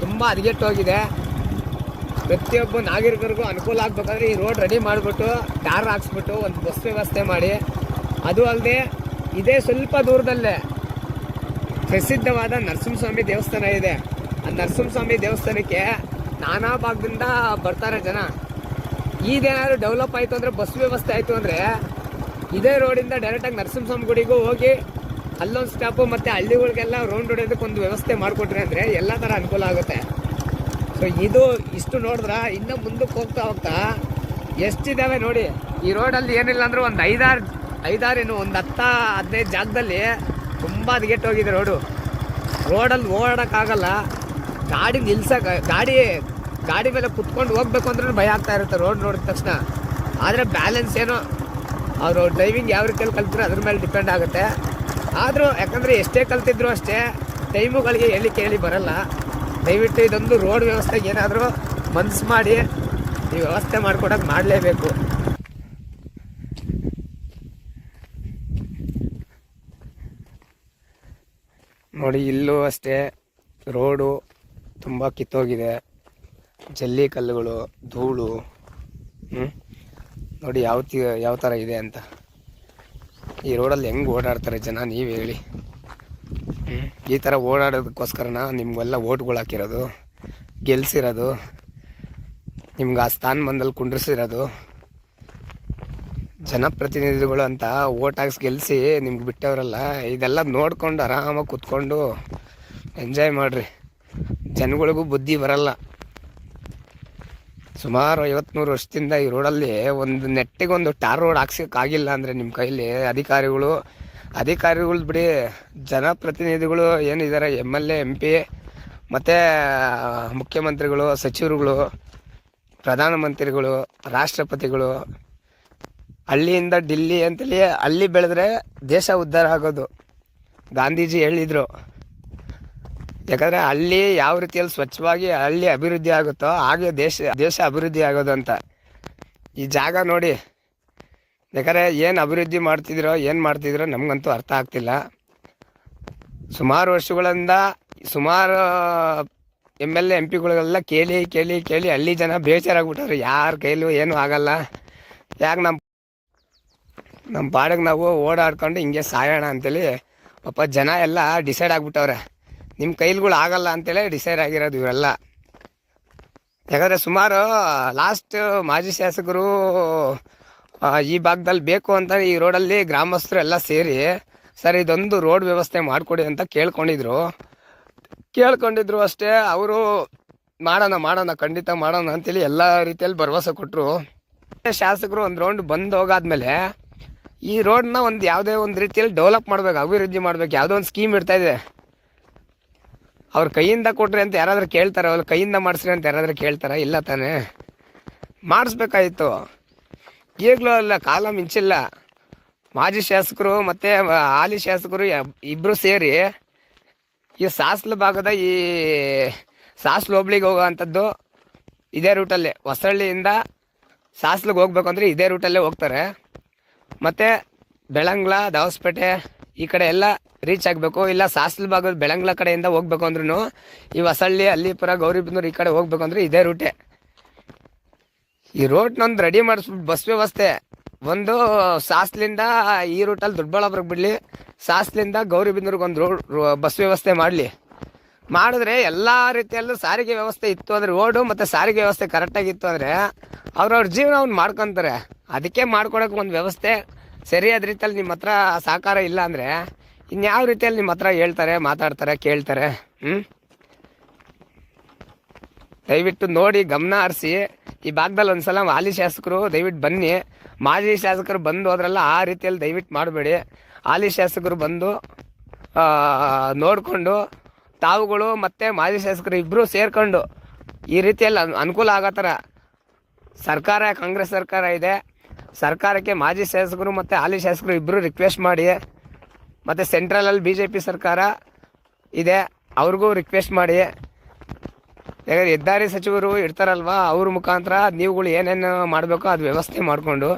ತುಂಬ ಹದಗೆಟ್ಟೋಗಿದೆ. ಪ್ರತಿಯೊಬ್ಬ ನಾಗರಿಕರಿಗೂ ಅನುಕೂಲ ಆಗಬೇಕಾದ್ರೆ ಈ ರೋಡ್ ರೆಡಿ ಮಾಡಿಬಿಟ್ಟು ಟಾರ್ ಹಾಕ್ಸ್ಬಿಟ್ಟು ಒಂದು ಬಸ್ ವ್ಯವಸ್ಥೆ ಮಾಡಿ. ಅದು ಅಲ್ಲದೆ ಇದೇ ಸ್ವಲ್ಪ ದೂರದಲ್ಲೇ ಪ್ರಸಿದ್ಧವಾದ ನರಸಿಂಹಸ್ವಾಮಿ ದೇವಸ್ಥಾನ ಇದೆ. ಆ ನರಸಿಂಹಸ್ವಾಮಿ ದೇವಸ್ಥಾನಕ್ಕೆ ನಾನಾ ಭಾಗದಿಂದ ಬರ್ತಾರೆ ಜನ. ಇದೇನಾದರೂ ಡೆವಲಪ್ ಆಯಿತು ಅಂದರೆ, ಬಸ್ ವ್ಯವಸ್ಥೆ ಆಯಿತು ಅಂದರೆ ಇದೇ ರೋಡಿಂದ ಡೈರೆಕ್ಟಾಗಿ ನರಸಿಂಹಸ್ವಾಮಿ ಗುಡಿಗೂ ಹೋಗಿ ಅಲ್ಲೊಂದು ಸ್ಟಾಪು ಮತ್ತು ಹಳ್ಳಿಗಳಿಗೆಲ್ಲ ರೌಂಡ್ ಹೊಡೆಯೋದಕ್ಕೆ ಒಂದು ವ್ಯವಸ್ಥೆ ಮಾಡಿಕೊಟ್ರೆ ಅಂದರೆ ಎಲ್ಲ ಥರ ಅನುಕೂಲ ಆಗುತ್ತೆ. ಸೊ ಇಷ್ಟು ನೋಡಿದ್ರೆ ಇನ್ನೂ ಮುಂದಕ್ಕೆ ಹೋಗ್ತಾ ಎಷ್ಟಿದ್ದಾವೆ ನೋಡಿ. ಈ ರೋಡಲ್ಲಿ ಏನಿಲ್ಲ ಅಂದರೂ ಒಂದು ಐದಾರು ಒಂದು 10-15 ಜಾಗದಲ್ಲಿ ತುಂಬ ಹದಗೆಟ್ಟೋಗಿದೆ ರೋಡಲ್ಲಿ ಓಡಾಡೋಕ್ಕಾಗಲ್ಲ. ಗಾಡಿ ನಿಲ್ಸಕ್ಕೆ ಗಾಡಿ ಮೇಲೆ ಕುತ್ಕೊಂಡು ಹೋಗ್ಬೇಕು ಅಂದ್ರೆ ಭಯ ಆಗ್ತಾ ಇರುತ್ತೆ ರೋಡ್ ನೋಡಿದ ತಕ್ಷಣ. ಆದರೆ ಬ್ಯಾಲೆನ್ಸ್ ಏನೋ ಅವರು ಡ್ರೈವಿಂಗ್ ಯಾವ ರೀತಿಯಲ್ಲಿ ಕಲ್ತಿರೋ ಅದ್ರ ಮೇಲೆ ಡಿಪೆಂಡ್ ಆಗುತ್ತೆ. ಆದರೂ ಯಾಕಂದರೆ ಎಷ್ಟೇ ಕಲ್ತಿದ್ರು ಅಷ್ಟೇ ಟೈಮುಗಳಿಗೆ ಹೇಳಿ ಬರಲ್ಲ. ದಯವಿಟ್ಟು ಇದೊಂದು ರೋಡ್ ವ್ಯವಸ್ಥೆಗೆ ಏನಾದರೂ ಮನಸ್ಸು ಮಾಡಿ ಈ ವ್ಯವಸ್ಥೆ ಮಾಡ್ಕೊಡೋಕೆ ಮಾಡಲೇಬೇಕು. ನೋಡಿ ಇಲ್ಲೂ ಅಷ್ಟೇ ರೋಡು ತುಂಬ ಕಿತ್ತೋಗಿದೆ, ಜಲ್ಲಿ ಕಲ್ಲುಗಳು, ಧೂಳು. ನೋಡಿ ಯಾವ ಥರ ಇದೆ ಅಂತ. ಈ ರೋಡಲ್ಲಿ ಹೆಂಗೆ ಓಡಾಡ್ತಾರೆ ಜನ ನೀವು ಹೇಳಿ? ಈ ಥರ ಓಡಾಡೋದಕ್ಕೋಸ್ಕರನ ನಿಮಗೆಲ್ಲ ಓಟ್ಗಳು ಹಾಕಿರೋದು, ಗೆಲ್ಸಿರೋದು, ನಿಮ್ಗೆ ಆ ಸ್ಥಾನಮಾನದಲ್ಲಿ ಕುಂಡ್ರಿಸಿರೋದು. ಜನಪ್ರತಿನಿಧಿಗಳು ಅಂತ ಓಟ್ ಹಾಕ್ಸಿ ಗೆಲ್ಲಿಸಿ ನಿಮ್ಗೆ ಬಿಟ್ಟವರಲ್ಲ. ಇದೆಲ್ಲ ನೋಡ್ಕೊಂಡು ಆರಾಮಾಗಿ ಕೂತ್ಕೊಂಡು ಎಂಜಾಯ್ ಮಾಡಿರಿ. ಜನಗಳಿಗೂ ಬುದ್ಧಿ ಬರಲ್ಲ. ಸುಮಾರು 50-100 ವರ್ಷದಿಂದ ಈ ರೋಡಲ್ಲಿ ಒಂದು ನೆಟ್ಟಿಗೊಂದು ಟಾರ್ ರೋಡ್ ಹಾಕ್ಸೋಕ್ಕಾಗಿಲ್ಲ ಅಂದರೆ ನಿಮ್ಮ ಕೈಲಿ ಅಧಿಕಾರಿಗಳು ಬಿಡಿ, ಜನಪ್ರತಿನಿಧಿಗಳು ಏನಿದ್ದಾರೆ MLA MP ಮತ್ತು ಮುಖ್ಯಮಂತ್ರಿಗಳು, ಸಚಿವರುಗಳು, ಪ್ರಧಾನಮಂತ್ರಿಗಳು, ರಾಷ್ಟ್ರಪತಿಗಳು, ಹಳ್ಳಿಯಿಂದ ఢిల్లీ ಅಂತೇಳಿ ಹಳ್ಳಿ ಬೆಳೆದ್ರೆ ದೇಶ ಉದ್ಧಾರ ಆಗೋದು ಗಾಂಧೀಜಿ ಹೇಳಿದರು. ಯಾಕಂದರೆ ಹಳ್ಳಿ ಯಾವ ರೀತಿಯಲ್ಲಿ ಸ್ವಚ್ಛವಾಗಿ ಹಳ್ಳಿ ಅಭಿವೃದ್ಧಿ ಆಗುತ್ತೋ ಹಾಗೆ ದೇಶ ಅಭಿವೃದ್ಧಿ ಆಗೋದು ಅಂತ. ಈ ಜಾಗ ನೋಡಿ, ಯಾಕಂದರೆ ಏನು ಅಭಿವೃದ್ಧಿ ಮಾಡ್ತಿದ್ರೋ ನಮಗಂತೂ ಅರ್ಥ ಆಗ್ತಿಲ್ಲ. ಸುಮಾರು ವರ್ಷಗಳಿಂದ ಸುಮಾರು MLA MP ಕೇಳಿ ಹಳ್ಳಿ ಜನ ಬೇಜಾರಾಗ್ಬಿಟ್ಟವ್ರು. ಯಾರ ಕೈಲೂ ಏನೂ ಆಗಲ್ಲ, ಯಾಕೆ ನಮ್ಮ ಪಾಡಿಗೆ ನಾವು ಓಡಾಡ್ಕೊಂಡು ಹಿಂಗೆ ಸಾಯೋಣ ಅಂತೇಳಿ ಪಾಪ ಜನ ಎಲ್ಲ ಡಿಸೈಡ್ ಆಗಿಬಿಟ್ಟವ್ರೆ. ನಿಮ್ಮ ಕೈಲ್ಗಳು ಆಗಲ್ಲ ಅಂತೇಳಿ ಡಿಸೈಡ್ ಆಗಿರೋದು ಇವೆಲ್ಲ. ಯಾಕಂದರೆ ಸುಮಾರು ಲಾಸ್ಟ್ ಮಾಜಿ ಶಾಸಕರು ಈ ಭಾಗದಲ್ಲಿ ಬೇಕು ಅಂತ ಈ ರೋಡಲ್ಲಿ ಗ್ರಾಮಸ್ಥರು ಎಲ್ಲ ಸೇರಿ ಸರ್ ಇದೊಂದು ರೋಡ್ ವ್ಯವಸ್ಥೆ ಮಾಡಿಕೊಡಿ ಅಂತ ಕೇಳ್ಕೊಂಡಿದ್ರು ಅಷ್ಟೇ. ಅವರು ಮಾಡೋಣ ಖಂಡಿತ ಮಾಡೋಣ ಅಂತೇಳಿ ಎಲ್ಲ ರೀತಿಯಲ್ಲಿ ಭರವಸೆ ಕೊಟ್ಟರು. ಶಾಸಕರು ಒಂದು ರೌಂಡ್ ಬಂದು ಹೋಗಾದ್ಮೇಲೆ ಈ ರೋಡ್ನ ಯಾವುದೇ ಒಂದು ರೀತಿಯಲ್ಲಿ ಡೆವಲಪ್ ಮಾಡಬೇಕು, ಅಭಿವೃದ್ಧಿ ಮಾಡಬೇಕು. ಯಾವುದೋ ಒಂದು ಸ್ಕೀಮ್ ಇರ್ತಾಯಿದೆ, ಅವ್ರ ಕೈಯಿಂದ ಕೊಟ್ರಿ ಅಂತ ಯಾರಾದರೂ ಕೇಳ್ತಾರೆ? ಅವ್ರ ಕೈಯಿಂದ ಮಾಡಿಸ್ರಿ ಅಂತ ಯಾರಾದರೂ ಕೇಳ್ತಾರೆ? ಇಲ್ಲ ತಾನೇ, ಮಾಡಿಸ್ಬೇಕಾಯಿತು. ಈಗಲೂ ಅಲ್ಲ, ಕಾಲ ಮಿಂಚಿಲ್ಲ. ಮಾಜಿ ಶಾಸಕರು ಮತ್ತು ಹಾಲಿ ಶಾಸಕರು ಇಬ್ಬರು ಸೇರಿ ಈ ಸಾಸ್ಲು ಭಾಗದ ಈ ಸಾಸ್ಲು ಹೋಬ್ಳಿಗೆ ಹೋಗೋ ಅಂಥದ್ದು ಇದೇ ರೂಟಲ್ಲೇ, ಹೊಸಳ್ಳಿಯಿಂದ ಸಾಸ್ಲಿಗೆ ಹೋಗ್ಬೇಕು ಅಂದರೆ ಇದೇ ರೂಟಲ್ಲೇ ಹೋಗ್ತಾರೆ. ಮತ್ತು ಬೆಳಂಗ್ಲ, ದಾವಸ್ಪೇಟೆ ಈ ಕಡೆ ಎಲ್ಲ ರೀಚ್ ಆಗಬೇಕು. ಇಲ್ಲ ಸಾಸ್ಲು ಭಾಗದ ಬೆಳಂಗ್ಲ ಕಡೆಯಿಂದ ಹೋಗ್ಬೇಕು ಅಂದ್ರೂ ಈ ಹೊಸಳ್ಳಿ, ಅಲ್ಲಿಪುರ, ಗೌರಿಬಿದನೂರು ಈ ಕಡೆ ಹೋಗ್ಬೇಕು ಅಂದರೆ ಇದೇ ರೂಟೇ. ಈ ರೋಡ್ನೊಂದು ರೆಡಿ ಮಾಡಿಸ್ಬಿಟ್ಟು ಬಸ್ ವ್ಯವಸ್ಥೆ ಒಂದು ಸಾಸ್ಲಿಂದ ಈ ರೂಟಲ್ಲಿ ದೊಡ್ಡಬಳ್ಳಾಪುರಕ್ಕೆ ಬಿಡಲಿ, ಸಾಸ್ಲಿಂದ ಗೌರಿಬಿದನೂರಿಗೆ ಒಂದು ಬಸ್ ವ್ಯವಸ್ಥೆ ಮಾಡಲಿ. ಮಾಡಿದ್ರೆ ಎಲ್ಲ ರೀತಿಯಲ್ಲೂ ಸಾರಿಗೆ ವ್ಯವಸ್ಥೆ ಇತ್ತು ಅಂದರೆ, ರೋಡು ಮತ್ತು ಸಾರಿಗೆ ವ್ಯವಸ್ಥೆ ಕರೆಕ್ಟಾಗಿತ್ತು ಅಂದರೆ ಅವ್ರವ್ರ ಜೀವನ ಅವ್ನು ಮಾಡ್ಕೊತಾರೆ. ಅದಕ್ಕೆ ಮಾಡ್ಕೊಳಕ್ಕೆ ಒಂದು ವ್ಯವಸ್ಥೆ ಸರಿಯಾದ ರೀತಿಯಲ್ಲಿ ನಿಮ್ಮ ಹತ್ರ ಸಹಕಾರ ಇಲ್ಲ ಅಂದರೆ ಇನ್ಯಾವ ರೀತಿಯಲ್ಲಿ ನಿಮ್ಮ ಹತ್ರ ಹೇಳ್ತಾರೆ, ಮಾತಾಡ್ತಾರೆ, ಕೇಳ್ತಾರೆ? ದಯವಿಟ್ಟು ನೋಡಿ, ಗಮನ ಹರಿಸಿ. ಈ ಭಾಗದಲ್ಲಿ ಒಂದು ಸಲ ಹಾಲಿ ಶಾಸಕರು ದಯವಿಟ್ಟು ಬನ್ನಿ. ಮಾಜಿ ಶಾಸಕರು ಬಂದು ಹೋದ್ರಲ್ಲ, ಆ ರೀತಿಯಲ್ಲಿ ದಯವಿಟ್ಟು ಮಾಡಬೇಡಿ. ಹಾಲಿ ಶಾಸಕರು ಬಂದು ನೋಡಿಕೊಂಡು ತಾವುಗಳು ಮತ್ತು ಮಾಜಿ ಶಾಸಕರು ಇಬ್ಬರು ಸೇರ್ಕೊಂಡು ಈ ರೀತಿಯಲ್ಲಿ ಅನುಕೂಲ ಆಗೋ ಥರ ಸರ್ಕಾರ, ಕಾಂಗ್ರೆಸ್ ಸರ್ಕಾರ ಇದೆ, ಸರ್ಕಾರಕ್ಕೆ ಮಾಜಿ ಶಾಸಕರು ಮತ್ತು ಹಾಲಿ ಶಾಸಕರು ಇಬ್ಬರು ರಿಕ್ವೆಸ್ಟ್ ಮಾಡಿ, ಮತ್ತು ಸೆಂಟ್ರಲಲ್ಲಿ BJP ಸರ್ಕಾರ ಇದೆ, ಅವ್ರಿಗೂ ರಿಕ್ವೆಸ್ಟ್ ಮಾಡಿ. ಯಾಕಂದರೆ ಹೆದ್ದಾರಿ ಸಚಿವರು ಇರ್ತಾರಲ್ವ, ಅವ್ರ ಮುಖಾಂತರ ನೀವುಗಳು ಏನೇನು ಮಾಡಬೇಕೋ ಅದು ವ್ಯವಸ್ಥೆ ಮಾಡಿಕೊಂಡು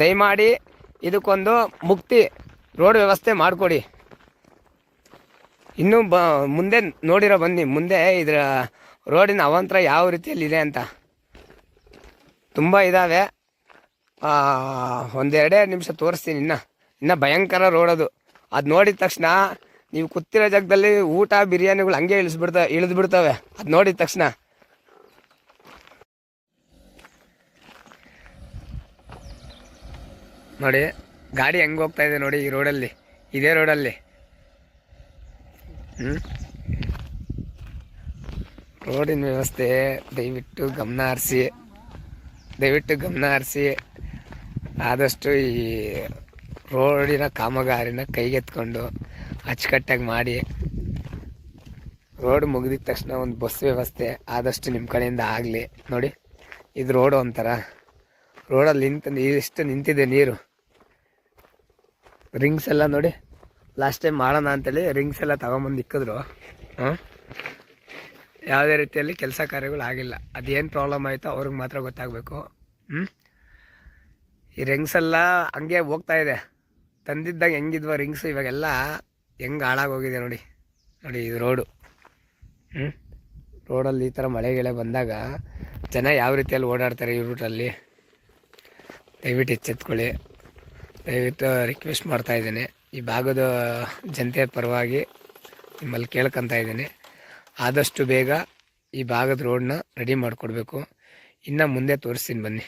ದಯಮಾಡಿ ಇದಕ್ಕೊಂದು ಮುಕ್ತಿ ರೋಡ್ ವ್ಯವಸ್ಥೆ ಮಾಡಿಕೊಡಿ. ಇನ್ನೂ ಮುಂದೆ ನೋಡಿರೋ ಬನ್ನಿ, ಮುಂದೆ ಇದರ ರೋಡಿನ ಅವಾಂತರ ಯಾವ ರೀತಿಯಲ್ಲಿದೆ ಅಂತ ತುಂಬ ಇದ್ದಾವೆ. ಒಂದೆರಡೇ ನಿಮಿಷ ತೋರಿಸ್ತೀನಿ. ಇನ್ನು ಭಯಂಕರ ರೋಡ್ ಅದು. ಅದು ನೋಡಿದ ತಕ್ಷಣ ನೀವು ಕೂತಿರೋ ಜಾಗದಲ್ಲಿ ಊಟ ಬಿರಿಯಾನಿಗಳು ಹಂಗೆ ಇಳಿದು ಬಿಡ್ತವೆ ಅದು ನೋಡಿದ ತಕ್ಷಣ. ನೋಡಿ ಗಾಡಿ ಹೆಂಗೆ ಹೋಗ್ತಾ ಇದೆ ನೋಡಿ ಈ ರೋಡಲ್ಲಿ, ಇದೇ ರೋಡಲ್ಲಿ. ರೋಡಿನ ವ್ಯವಸ್ಥೆ ದಯವಿಟ್ಟು ಗಮನ ಹರಿಸಿ ಆದಷ್ಟು ಈ ರೋಡಿನ ಕಾಮಗಾರಿನ ಕೈಗೆತ್ಕೊಂಡು ಅಚ್ಚುಕಟ್ಟಾಗಿ ಮಾಡಿ. ರೋಡ್ ಮುಗಿದಿದ ತಕ್ಷಣ ಒಂದು ಬಸ್ ವ್ಯವಸ್ಥೆ ಆದಷ್ಟು ನಿಮ್ಮ ಕಡೆಯಿಂದ ಆಗಲಿ. ನೋಡಿ ಇದು ರೋಡು ಒಂಥರ, ರೋಡಲ್ಲಿ ಇಷ್ಟು ನಿಂತಿದೆ ನೀರು. ರಿಂಗ್ಸ್ ಎಲ್ಲ ನೋಡಿ, ಲಾಸ್ಟ್ ಟೈಮ್ ಮಾಡೋಣ ಅಂತೇಳಿ ರಿಂಗ್ಸ್ ಎಲ್ಲ ತಗೊಂಬಂದು ಇಕ್ಕಿದ್ರು. ಯಾವುದೇ ರೀತಿಯಲ್ಲಿ ಕೆಲಸ ಕಾರ್ಯಗಳು ಆಗಿಲ್ಲ. ಅದೇನು ಪ್ರಾಬ್ಲಮ್ ಆಯಿತು ಅವ್ರಿಗೆ ಮಾತ್ರ ಗೊತ್ತಾಗಬೇಕು. ಈ ರಿಂಗ್ಸ್ ಎಲ್ಲ ಹಂಗೆ ಹೋಗ್ತಾ ಇದೆ. ತಂದಿದ್ದಾಗ ಹೆಂಗಿದ್ವ ರಿಂಗ್ಸ್, ಇವಾಗೆಲ್ಲ ಹೆಂಗೆ ಹಾಳಾಗೋಗಿದೆ ನೋಡಿ. ಇದು ರೋಡು. ರೋಡಲ್ಲಿ ಈ ಥರ ಮಳೆಗೆಳೆ ಬಂದಾಗ ಜನ ಯಾವ ರೀತಿಯಲ್ಲಿ ಓಡಾಡ್ತಾರೆ ಈ ರೂಟಲ್ಲಿ, ದಯವಿಟ್ಟು ಎಚ್ಚೆತ್ಕೊಳ್ಳಿ. ದಯವಿಟ್ಟು ರಿಕ್ವೆಸ್ಟ್ ಮಾಡ್ತಾಯಿದ್ದೀನಿ. ಈ ಭಾಗದ ಜನತೆಯ ಪರವಾಗಿ ನಿಮ್ಮಲ್ಲಿ ಕೇಳ್ಕೊತಾ ಇದ್ದೀನಿ, ಆದಷ್ಟು ಬೇಗ ಈ ಭಾಗದ ರೋಡನ್ನ ರೆಡಿ ಮಾಡಿಕೊಡ್ಬೇಕು. ಇನ್ನು ಮುಂದೆ ತೋರಿಸ್ತೀನಿ ಬನ್ನಿ.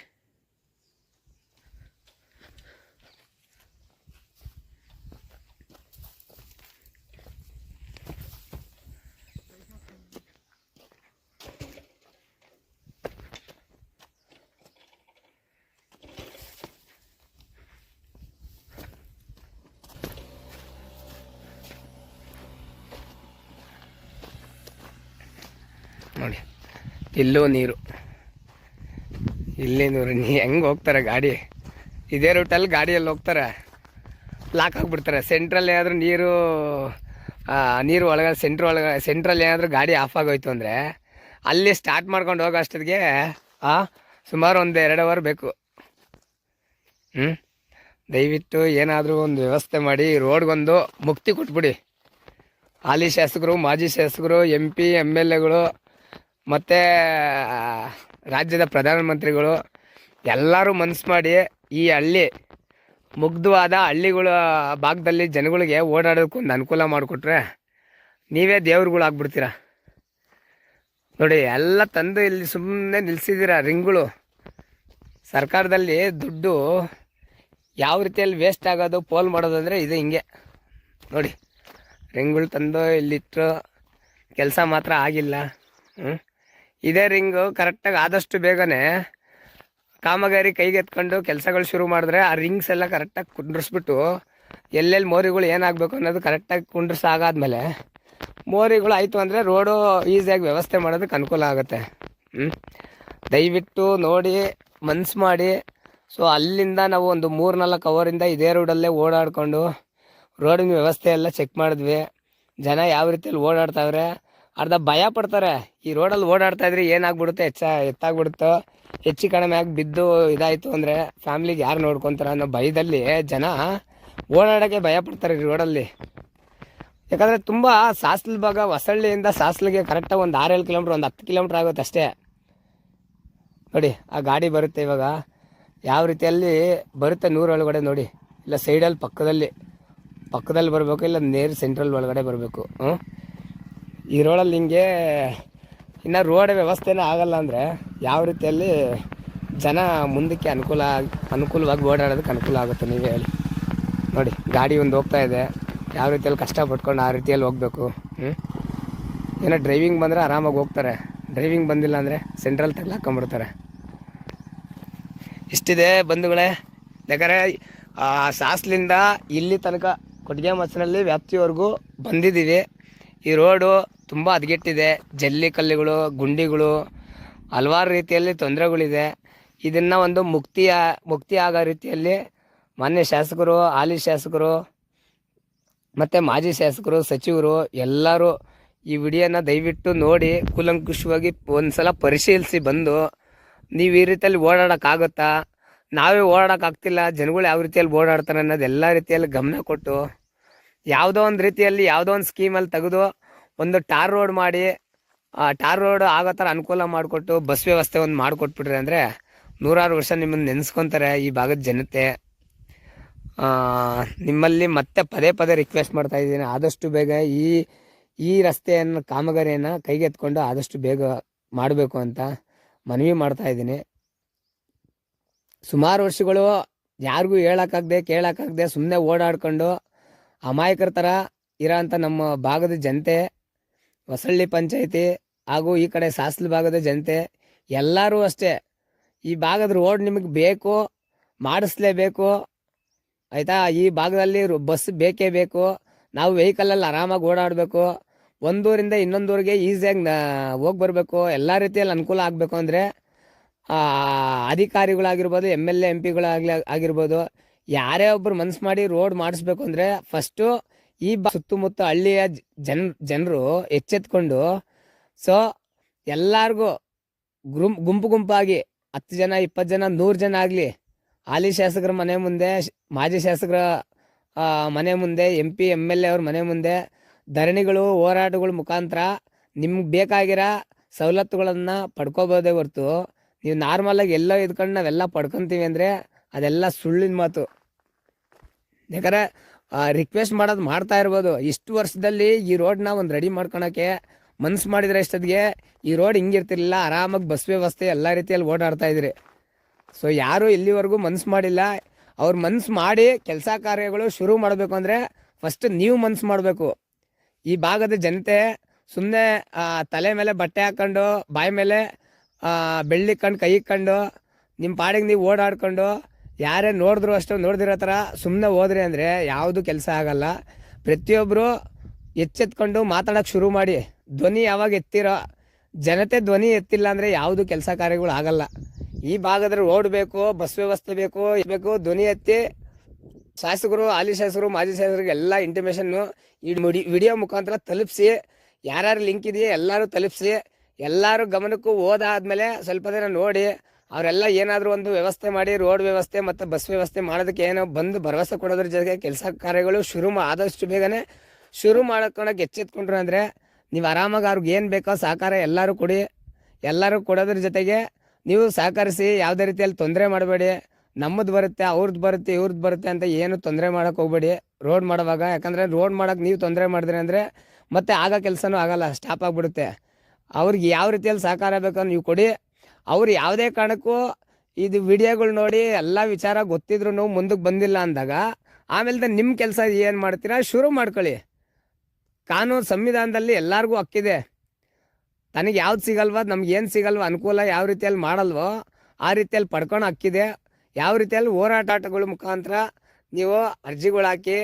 ನೋಡಿ ಇಲ್ಲೂ ನೀರು, ಇಲ್ಲಿ ನೀರು. ಹೆಂಗೆ ಹೋಗ್ತಾರೆ ಗಾಡಿ, ಇದೇ ರೂಟಲ್ಲಿ ಗಾಡಿಯಲ್ಲಿ ಹೋಗ್ತಾರೆ, ಲಾಕ್ ಆಗಿಬಿಡ್ತಾರೆ. ಸೆಂಟ್ರಲ್ಲಿ ಏನಾದರೂ ನೀರು ಒಳಗೆ ಸೆಂಟ್ರಲ್ಲಿ ಏನಾದರೂ ಗಾಡಿ ಆಫ್ ಆಗೋಯ್ತು ಅಂದರೆ ಅಲ್ಲಿ ಸ್ಟಾರ್ಟ್ ಮಾಡ್ಕೊಂಡು ಹೋಗೋ ಅಷ್ಟೊತ್ತಿಗೆ ಸುಮಾರು ಒಂದು 2 ಅವರ್ ಬೇಕು. ದಯವಿಟ್ಟು ಏನಾದರೂ ಒಂದು ವ್ಯವಸ್ಥೆ ಮಾಡಿ ರೋಡ್ಗೊಂದು ಮುಕ್ತಿ ಕೊಟ್ಬಿಡಿ. ಹಾಲಿ ಶಾಸಕರು, ಮಾಜಿ ಶಾಸಕರು, MP MLAಗಳು ಮತ್ತು ರಾಜ್ಯದ ಪ್ರಧಾನಮಂತ್ರಿಗಳು ಎಲ್ಲರೂ ಮನಸ್ಸು ಮಾಡಿ ಈ ಮುಗ್ಧವಾದ ಹಳ್ಳಿಗಳ ಭಾಗದಲ್ಲಿ ಜನಗಳಿಗೆ ಓಡಾಡೋದಕ್ಕೊಂದು ಅನುಕೂಲ ಮಾಡಿಕೊಟ್ರೆ ನೀವೇ ದೇವ್ರುಗಳಾಗ್ಬಿಡ್ತೀರ. ನೋಡಿ ಎಲ್ಲ ತಂದು ಇಲ್ಲಿ ಸುಮ್ಮನೆ ನಿಲ್ಲಿಸಿದ್ದೀರ ರಿಂಗ್ಗಳು. ಸರ್ಕಾರದಲ್ಲಿ ದುಡ್ಡು ಯಾವ ರೀತಿಯಲ್ಲಿ ವೇಸ್ಟ್ ಆಗೋದು, ಪೋಲ್ ಮಾಡೋದು ಅಂದರೆ ಇದು ಹಿಂಗೆ ನೋಡಿ. ರಿಂಗ್ಗಳು ತಂದು ಇಲ್ಲಿಟ್ಟರು, ಕೆಲಸ ಮಾತ್ರ ಆಗಿಲ್ಲ. ಇದೇ ರಿಂಗು ಕರೆಕ್ಟಾಗಿ ಆದಷ್ಟು ಬೇಗನೆ ಕಾಮಗಾರಿ ಕೈಗೆತ್ಕೊಂಡು ಕೆಲಸಗಳು ಶುರು ಮಾಡಿದ್ರೆ ಆ ರಿಂಗ್ಸ್ ಎಲ್ಲ ಕರೆಕ್ಟಾಗಿ ಕುಂಡ್ರಿಸ್ಬಿಟ್ಟು ಎಲ್ಲೆಲ್ಲಿ ಮೋರಿಗಳು ಏನಾಗಬೇಕು ಅನ್ನೋದು ಕರೆಕ್ಟಾಗಿ ಕುಂಡ್ರಿಸಾಗಾದ್ಮೇಲೆ ಮೋರಿಗಳು ಆಯಿತು ಅಂದರೆ ರೋಡು ಈಸಿಯಾಗಿ ವ್ಯವಸ್ಥೆ ಮಾಡೋದಕ್ಕೆ ಅನುಕೂಲ ಆಗುತ್ತೆ. ದಯವಿಟ್ಟು ನೋಡಿ, ಮನ್ಸು ಮಾಡಿ. ಸೊ ಅಲ್ಲಿಂದ ನಾವು ಒಂದು 3-4 ಅವರಿಂದ ಇದೇ ರೋಡಲ್ಲೇ ಓಡಾಡಿಕೊಂಡು ರೋಡಿನ ವ್ಯವಸ್ಥೆ ಎಲ್ಲ ಚೆಕ್ ಮಾಡಿದ್ವಿ. ಜನ ಯಾವ ರೀತಿಯಲ್ಲಿ ಓಡಾಡ್ತಾವ್ರೆ, ಅರ್ಧ ಭಯ ಪಡ್ತಾರೆ. ಈ ರೋಡಲ್ಲಿ ಓಡಾಡ್ತಾ ಇದ್ರೆ ಏನಾಗ್ಬಿಡುತ್ತೆ, ಎತ್ತಾಗ್ಬಿಡುತ್ತೋ, ಹೆಚ್ಚು ಕಡಿಮೆ ಆಗಿ ಬಿದ್ದು ಇದಾಯಿತು ಅಂದರೆ ಫ್ಯಾಮ್ಲಿಗೆ ಯಾರು ನೋಡ್ಕೊತಾರೆ ಅನ್ನೋ ಭಯದಲ್ಲಿ ಜನ ಓಡಾಡೋಕ್ಕೆ ಭಯ ಪಡ್ತಾರೆ ಈ ರೋಡಲ್ಲಿ. ಯಾಕಂದರೆ ತುಂಬ ಸಾಸ್ಲ್ ಭಾಗ, ಹೊಸಳ್ಳಿಯಿಂದ ಸಾಸ್ಲಿಗೆ ಕರೆಕ್ಟಾಗಿ ಒಂದು 6-7 ಕಿಲೋಮೀಟ್ರ್, ಒಂದು 10 ಕಿಲೋಮೀಟ್ರ್ ಆಗುತ್ತೆ ಅಷ್ಟೇ. ನೋಡಿ ಆ ಗಾಡಿ ಬರುತ್ತೆ ಇವಾಗ ಯಾವ ರೀತಿಯಲ್ಲಿ ಬರುತ್ತೆ ನೂರೊಳಗಡೆ ನೋಡಿ, ಇಲ್ಲ ಸೈಡಲ್ಲಿ ಪಕ್ಕದಲ್ಲಿ ಬರಬೇಕು, ಇಲ್ಲ ನೇರ್ ಸೆಂಟ್ರಲ್ ಒಳಗಡೆ ಬರಬೇಕು. ಈ ರೋಡಲ್ಲಿ ಹಿಂಗೆ ಇನ್ನು ರೋಡ್ ವ್ಯವಸ್ಥೆನೇ ಆಗಲ್ಲ ಅಂದರೆ ಯಾವ ರೀತಿಯಲ್ಲಿ ಜನ ಮುಂದಕ್ಕೆ ಅನುಕೂಲವಾಗಿ ಓಡಾಡೋದಕ್ಕೆ ಅನುಕೂಲ ಆಗುತ್ತೆ ನೀವೇ ಹೇಳಿ. ನೋಡಿ ಗಾಡಿ ಒಂದು ಹೋಗ್ತಾ ಇದೆ, ಯಾವ ರೀತಿಯಲ್ಲಿ ಕಷ್ಟಪಟ್ಕೊಂಡು ಆ ರೀತಿಯಲ್ಲಿ ಹೋಗಬೇಕು. ಏನೋ ಡ್ರೈವಿಂಗ್ ಬಂದರೆ ಆರಾಮಾಗಿ ಹೋಗ್ತಾರೆ, ಡ್ರೈವಿಂಗ್ ಬಂದಿಲ್ಲ ಅಂದರೆ ಸೆಂಟ್ರಲ್ ತಗ್ಲಾಕೊಂಬಿಡ್ತಾರೆ. ಇಷ್ಟಿದೆ ಬಂಧುಗಳೇ. ಯಾಕಂದರೆ ಸಾಸ್ಲಿಂದ ಇಲ್ಲಿ ತನಕ ಕೊಟ್ಟಿಗೆ ಮಚ್ಚನಲ್ಲಿ ವ್ಯಾಪ್ತಿವರೆಗೂ ಬಂದಿದ್ದೀವಿ. ಈ ರೋಡು ತುಂಬ ಹದಗೆಟ್ಟಿದೆ, ಜಲ್ಲಿ ಕಲ್ಲುಗಳು, ಗುಂಡಿಗಳು, ಹಲವಾರು ರೀತಿಯಲ್ಲಿ ತೊಂದರೆಗಳಿದೆ. ಇದನ್ನು ಒಂದು ಮುಕ್ತಿ ಆಗೋ ರೀತಿಯಲ್ಲಿ ಮಾನ್ಯ ಶಾಸಕರು, ಹಾಲಿ ಶಾಸಕರು ಮತ್ತು ಮಾಜಿ ಶಾಸಕರು, ಸಚಿವರು ಎಲ್ಲರೂ ಈ ವಿಡಿಯೋನ ದಯವಿಟ್ಟು ನೋಡಿ ಕೂಲಂಕುಷವಾಗಿ ಒಂದು ಸಲ ಪರಿಶೀಲಿಸಿ ಬಂದು ನೀವು ಈ ರೀತಿಯಲ್ಲಿ ಓಡಾಡೋಕ್ಕಾಗುತ್ತಾ, ನಾವೇ ಓಡಾಡೋಕ್ಕಾಗ್ತಿಲ್ಲ, ಜನಗಳು ಯಾವ ರೀತಿಯಲ್ಲಿ ಓಡಾಡ್ತಾರೆ ಅನ್ನೋದು ಎಲ್ಲ ರೀತಿಯಲ್ಲಿ ಗಮನ ಕೊಟ್ಟು ಯಾವುದೋ ಒಂದು ರೀತಿಯಲ್ಲಿ ಯಾವುದೋ ಒಂದು ಸ್ಕೀಮಲ್ಲಿ ತೆಗೆದು ಒಂದು ಟಾರ್ ರೋಡ್ ಮಾಡಿ ಟಾರ್ ರೋಡ್ ಆಗೋ ಥರ ಅನುಕೂಲ ಮಾಡಿಕೊಟ್ಟು ಬಸ್ ವ್ಯವಸ್ಥೆ ಒಂದು ಮಾಡಿಕೊಟ್ಬಿಟ್ರೆ ಅಂದರೆ 100 ವರ್ಷ ನಿಮ್ಮನ್ನು ನೆನೆಸ್ಕೊತಾರೆ ಈ ಭಾಗದ ಜನತೆ. ನಿಮ್ಮಲ್ಲಿ ಮತ್ತೆ ಪದೇ ರಿಕ್ವೆಸ್ಟ್ ಮಾಡ್ತಾ ಇದ್ದೀನಿ, ಆದಷ್ಟು ಬೇಗ ಈ ರಸ್ತೆಯನ್ನು ಕಾಮಗಾರಿಯನ್ನು ಕೈಗೆತ್ಕೊಂಡು ಆದಷ್ಟು ಬೇಗ ಮಾಡಬೇಕು ಅಂತ ಮನವಿ ಮಾಡ್ತಾ ಇದ್ದೀನಿ. ಸುಮಾರು ವರ್ಷಗಳು ಯಾರಿಗೂ ಹೇಳೋಕ್ಕಾಗದೆ ಕೇಳೋಕ್ಕಾಗದೆ ಸುಮ್ಮನೆ ಓಡಾಡ್ಕೊಂಡು ಅಮಾಯಕರ ಥರ ಇರೋಂಥ ನಮ್ಮ ಭಾಗದ ಜನತೆ, ಹೊಸಳ್ಳಿ ಪಂಚಾಯಿತಿ ಹಾಗೂ ಈ ಕಡೆ ಸಾಸ್ಲು ಭಾಗದ ಜನತೆ ಎಲ್ಲರೂ ಅಷ್ಟೇ, ಈ ಭಾಗದ ರೋಡ್ ನಿಮಗೆ ಬೇಕು, ಮಾಡಿಸ್ಲೇಬೇಕು ಆಯಿತಾ. ಈ ಭಾಗದಲ್ಲಿ ಬಸ್ ಬೇಕೇ ಬೇಕು, ನಾವು ವೆಹಿಕಲಲ್ಲಿ ಆರಾಮಾಗಿ ಓಡಾಡಬೇಕು, ಒಂದೂರಿಂದ ಇನ್ನೊಂದೂರಿಗೆ ಈಸಿಯಾಗಿ ಹೋಗಿ ಬರಬೇಕು, ಎಲ್ಲ ರೀತಿಯಲ್ಲಿ ಅನುಕೂಲ ಆಗಬೇಕು ಅಂದರೆ ಅಧಿಕಾರಿಗಳಾಗಿರ್ಬೋದು, MLA MP ಯಾರೇ ಒಬ್ಬರು ಮನಸ್ಸು ಮಾಡಿ ರೋಡ್ ಮಾಡಿಸ್ಬೇಕು ಅಂದರೆ ಫಸ್ಟು ಈ ಸುತ್ತಮುತ್ತ ಹಳ್ಳಿಯ ಜನರು ಎಚ್ಚೆತ್ಕೊಂಡು ಎಲ್ಲರಿಗೂ ಗುಂಪಾಗಿ 10 ಜನ 20 ಜನ 100 ಜನ ಆಗಲಿ ಹಾಲಿ ಶಾಸಕರ ಮನೆ ಮುಂದೆ, ಮಾಜಿ ಶಾಸಕರ ಮನೆ ಮುಂದೆ, MP MLA ಅವ್ರ ಮನೆ ಮುಂದೆ ಧರಣಿಗಳು, ಹೋರಾಟಗಳ ಮುಖಾಂತರ ನಿಮ್ಗೆ ಬೇಕಾಗಿರೋ ಸವಲತ್ತುಗಳನ್ನು ಪಡ್ಕೋಬೋದೇ ಹೊರ್ತು ನೀವು ನಾರ್ಮಲಾಗಿ ಎಲ್ಲೋ ಇದ್ಕೊಂಡು ನಾವೆಲ್ಲ ಪಡ್ಕೊತೀವಿ ಅಂದರೆ ಅದೆಲ್ಲ ಸುಳ್ಳಿನ ಮಾತು. ಯಾಕಂದರೆ ರಿಕ್ವೆಸ್ಟ್ ಮಾಡೋದು ಮಾಡ್ತಾ ಇರ್ಬೋದು, ಇಷ್ಟು ವರ್ಷದಲ್ಲಿ ಈ ರೋಡ್ನ ಒಂದು ರೆಡಿ ಮಾಡ್ಕೊಳಕ್ಕೆ ಮನ್ಸು ಮಾಡಿದರೆ ಇಷ್ಟೊತ್ತಿಗೆ ಈ ರೋಡ್ ಹಿಂಗಿರ್ತಿರ್ಲಿಲ್ಲ, ಆರಾಮಾಗಿ ಬಸ್ ವ್ಯವಸ್ಥೆ ಎಲ್ಲ ರೀತಿಯಲ್ಲಿ ಓಡಾಡ್ತಾ ಇದ್ರಿ. ಸೊ ಯಾರೂ ಇಲ್ಲಿವರೆಗೂ ಮನ್ಸು ಮಾಡಿಲ್ಲ. ಅವ್ರು ಮನ್ಸು ಮಾಡಿ ಕೆಲಸ ಕಾರ್ಯಗಳು ಶುರು ಮಾಡಬೇಕು ಅಂದರೆ ಫಸ್ಟ್ ನೀವು ಮನ್ಸು ಮಾಡಬೇಕು. ಈ ಭಾಗದ ಜನತೆ ಸುಮ್ಮನೆ ತಲೆ ಮೇಲೆ ಬಟ್ಟೆ ಹಾಕ್ಕೊಂಡು, ಬಾಯಿ ಮೇಲೆ ಬೆಳ್ಳಿಕೊಂಡು, ಕೈ ಇಕ್ಕೊಂಡು ನಿಮ್ಮ ಪಾಡಿಗೆ ನೀವು ಓಡಾಡ್ಕೊಂಡು ಯಾರೇ ನೋಡಿದ್ರು ಅಷ್ಟು ನೋಡ್ದಿರೋ ಥರ ಸುಮ್ಮನೆ ಹೋದ್ರಿ ಅಂದರೆ ಯಾವುದು ಕೆಲಸ ಆಗಲ್ಲ. ಪ್ರತಿಯೊಬ್ಬರು ಎಚ್ಚೆತ್ಕೊಂಡು ಮಾತಾಡೋಕ್ಕೆ ಶುರು ಮಾಡಿ. ಧ್ವನಿ ಯಾವಾಗ ಎತ್ತಿರೋ, ಜನತೆ ಧ್ವನಿ ಎತ್ತಿಲ್ಲ ಅಂದರೆ ಯಾವುದು ಕೆಲಸ ಕಾರ್ಯಗಳು ಆಗಲ್ಲ. ಈ ಭಾಗದಲ್ಲಿ ರೋಡ್ ಬೇಕು, ಬಸ್ ವ್ಯವಸ್ಥೆ ಬೇಕು, ಧ್ವನಿ ಎತ್ತಿ ಶಾಸಕರು, ಹಾಲಿ ಶಾಸಕರು, ಮಾಜಿ ಶಾಸಕರಿಗೆ ಎಲ್ಲ ಇಂಟಿಮೇಷನ್ನು ಈ ವಿಡಿಯೋ ಮುಖಾಂತರ ತಲುಪಿಸಿ, ಯಾರ್ಯಾರು ಲಿಂಕ್ ಇದೆಯೋ ಎಲ್ಲರೂ ತಲುಪಿಸಿ, ಎಲ್ಲರೂ ಗಮನಕ್ಕೂ ಹೋದಾದ್ಮೇಲೆ ಸ್ವಲ್ಪ ದಿನ ನೋಡಿ ಅವರೆಲ್ಲ ಏನಾದರೂ ಒಂದು ವ್ಯವಸ್ಥೆ ಮಾಡಿ, ರೋಡ್ ವ್ಯವಸ್ಥೆ ಮತ್ತು ಬಸ್ ವ್ಯವಸ್ಥೆ ಮಾಡೋದಕ್ಕೆ ಏನೋ ಬಂದು ಭರವಸೆ ಕೊಡೋದ್ರ ಜೊತೆಗೆ ಕೆಲಸ ಕಾರ್ಯಗಳು ಆದಷ್ಟು ಬೇಗನೆ ಶುರು ಮಾಡ್ಕೊಳಕ್ಕೆ ಎಚ್ಚೆತ್ಕೊಂಡ್ರು ಅಂದರೆ ನೀವು ಆರಾಮಾಗಿ ಅವ್ರಿಗೆ ಏನು ಬೇಕೋ ಸಹಕಾರ ಎಲ್ಲರೂ ಕೊಡಿ. ಎಲ್ಲರೂ ಕೊಡೋದ್ರ ಜೊತೆಗೆ ನೀವು ಸಹಕರಿಸಿ, ಯಾವುದೇ ರೀತಿಯಲ್ಲಿ ತೊಂದರೆ ಮಾಡಬೇಡಿ. ನಮ್ಮದು ಬರುತ್ತೆ, ಅವ್ರದ್ದು ಬರುತ್ತೆ, ಇವ್ರದ್ದು ಬರುತ್ತೆ ಅಂತ ಏನು ತೊಂದರೆ ಮಾಡೋಕ್ಕೆ ಹೋಗ್ಬೇಡಿ ರೋಡ್ ಮಾಡುವಾಗ. ಯಾಕಂದರೆ ರೋಡ್ ಮಾಡೋಕ್ಕೆ ನೀವು ತೊಂದರೆ ಮಾಡಿದ್ರಿ ಅಂದರೆ ಮತ್ತೆ ಆಗೋ ಕೆಲಸನೂ ಆಗಲ್ಲ, ಸ್ಟಾಪ್ ಆಗಿಬಿಡುತ್ತೆ. ಅವ್ರಿಗೆ ಯಾವ ರೀತಿಯಲ್ಲಿ ಸಹಕಾರ ಬೇಕೋ ನೀವು ಕೊಡಿ. ಅವ್ರು ಯಾವುದೇ ಕಾರಣಕ್ಕೂ ಇದು ವಿಡಿಯೋಗಳು ನೋಡಿ ಎಲ್ಲ ವಿಚಾರ ಗೊತ್ತಿದ್ರು ಮುಂದಕ್ಕೆ ಬಂದಿಲ್ಲ ಅಂದಾಗ ಆಮೇಲೆ ನಿಮ್ಮ ಕೆಲಸ ಏನು ಮಾಡ್ತೀರಾ ಶುರು ಮಾಡ್ಕೊಳ್ಳಿ. ಕಾನೂನು ಸಂವಿಧಾನದಲ್ಲಿ ಎಲ್ಲರಿಗೂ ಹಕ್ಕಿದೆ. ತನಗೆ ಯಾವ್ದು ಸಿಗಲ್ವ, ನಮ್ಗೇನು ಸಿಗಲ್ವ, ಅನುಕೂಲ ಯಾವ ರೀತಿಯಲ್ಲಿ ಮಾಡಲ್ವೋ ಆ ರೀತಿಯಲ್ಲಿ ಪಡ್ಕೊಂಡು ಹಕ್ಕಿದೆ. ಯಾವ ರೀತಿಯಲ್ಲಿ ಹೋರಾಟಗಳ ಮುಖಾಂತರ ನೀವು ಅರ್ಜಿಗಳು ಹಾಕಿ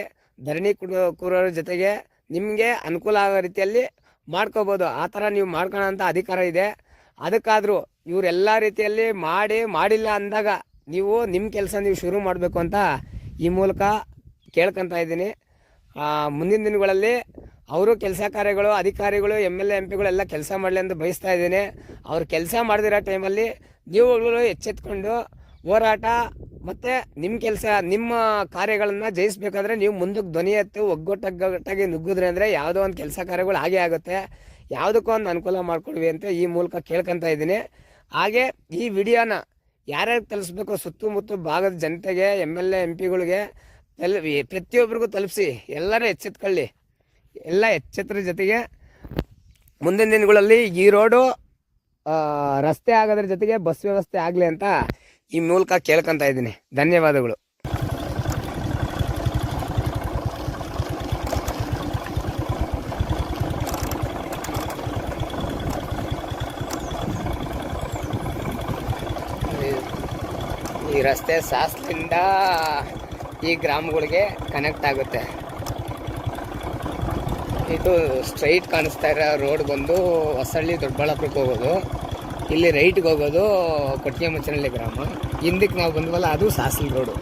ಧರಣಿ ಕೂರೋರ ಜೊತೆಗೆ ನಿಮಗೆ ಅನುಕೂಲ ಆಗೋ ರೀತಿಯಲ್ಲಿ ಮಾಡ್ಕೋಬೋದು. ಆ ಥರ ನೀವು ಮಾಡ್ಕೊಳ್ಳೋಂಥ ಅಧಿಕಾರ ಇದೆ. ಅದಕ್ಕಾದರೂ ಇವರೆಲ್ಲ ರೀತಿಯಲ್ಲಿ ಮಾಡಿಲ್ಲ ಅಂದಾಗ ನೀವು ನಿಮ್ಮ ಕೆಲಸ ನೀವು ಶುರು ಮಾಡಬೇಕು ಅಂತ ಈ ಮೂಲಕ ಕೇಳ್ಕೊತಾ ಇದ್ದೀನಿ. ಮುಂದಿನ ದಿನಗಳಲ್ಲಿ ಅವರು ಕೆಲಸ ಕಾರ್ಯಗಳು, ಅಧಿಕಾರಿಗಳು, MLA MP ಎಲ್ಲ ಕೆಲಸ ಮಾಡಲಿ ಅಂತ ಬಯಸ್ತಾ ಇದ್ದೀನಿ. ಅವ್ರು ಕೆಲಸ ಮಾಡದಿರೋ ಟೈಮಲ್ಲಿ ನೀವುಗಳು ಎಚ್ಚೆತ್ಕೊಂಡು ಹೋರಾಟ ಮತ್ತು ನಿಮ್ಮ ಕೆಲಸ, ನಿಮ್ಮ ಕಾರ್ಯಗಳನ್ನು ಜಯಿಸಬೇಕಾದ್ರೆ ನೀವು ಮುಂದಕ್ಕೆ ಧ್ವನಿ ಎತ್ತು ಒಗ್ಗಟ್ಟಾಗಿ ನುಗ್ಗಿದ್ರೆ ಅಂದರೆ ಯಾವುದೋ ಒಂದು ಕೆಲಸ ಕಾರ್ಯಗಳು ಆಗೇ ಆಗುತ್ತೆ. ಯಾವುದಕ್ಕೂ ಒಂದು ಅನುಕೂಲ ಮಾಡಿಕೊಡ್ವಿ ಅಂತ ಈ ಮೂಲಕ ಕೇಳ್ಕೊತಾ ಇದ್ದೀನಿ. ಹಾಗೆ ಈ ವಿಡಿಯೋನ ಯಾರ್ಯಾರು ತಲುಪಿಸ್ಬೇಕು ಸುತ್ತಮುತ್ತ ಭಾಗದ ಜನತೆಗೆ MLA MP ಗಳಿಗೆ ಪ್ರತಿಯೊಬ್ಬರಿಗೂ ತಲುಪಿಸಿ ಎಲ್ಲರೂ ಎಚ್ಚೆತ್ಕೊಳ್ಳಿ. ಎಲ್ಲ ಎಚ್ಚೆತ್ತರ ಜೊತೆಗೆ ಮುಂದಿನ ದಿನಗಳಲ್ಲಿ ಈ ರೋಡು ರಸ್ತೆ ಆಗೋದ್ರ ಜೊತೆಗೆ ಬಸ್ ವ್ಯವಸ್ಥೆ ಆಗಲಿ ಅಂತ ಈ ಮೂಲಕ ಕೇಳ್ಕೊತಾ ಇದ್ದೀನಿ. ಧನ್ಯವಾದಗಳು. ಈ ರಸ್ತೆ ಸಾಸ್ಲಿಂದ ಈ ಗ್ರಾಮಗಳಿಗೆ ಕನೆಕ್ಟ್ ಆಗುತ್ತೆ. ಇದು ಸ್ಟ್ರೈಟ್ ಕಾಣಿಸ್ತಾ ಇರೋ ರೋಡ್ ಬಂದು ಹೊಸಳ್ಳಿ ದೊಡ್ಡಬಳ್ಳಾಪುರಕ್ಕೆ ಹೋಗೋದು. ಇಲ್ಲಿ ರೈಟ್ಗೆ ಹೋಗೋದು ಕೊಟ್ಟಿಗೆಮಂಚನಹಳ್ಳಿ ಗ್ರಾಮ. ಹಿಂದಕ್ಕೆ ನಾವು ಬಂದ್ವಲ್ಲ ಅದು ಸಾಸ್ಲಿ ರೋಡು.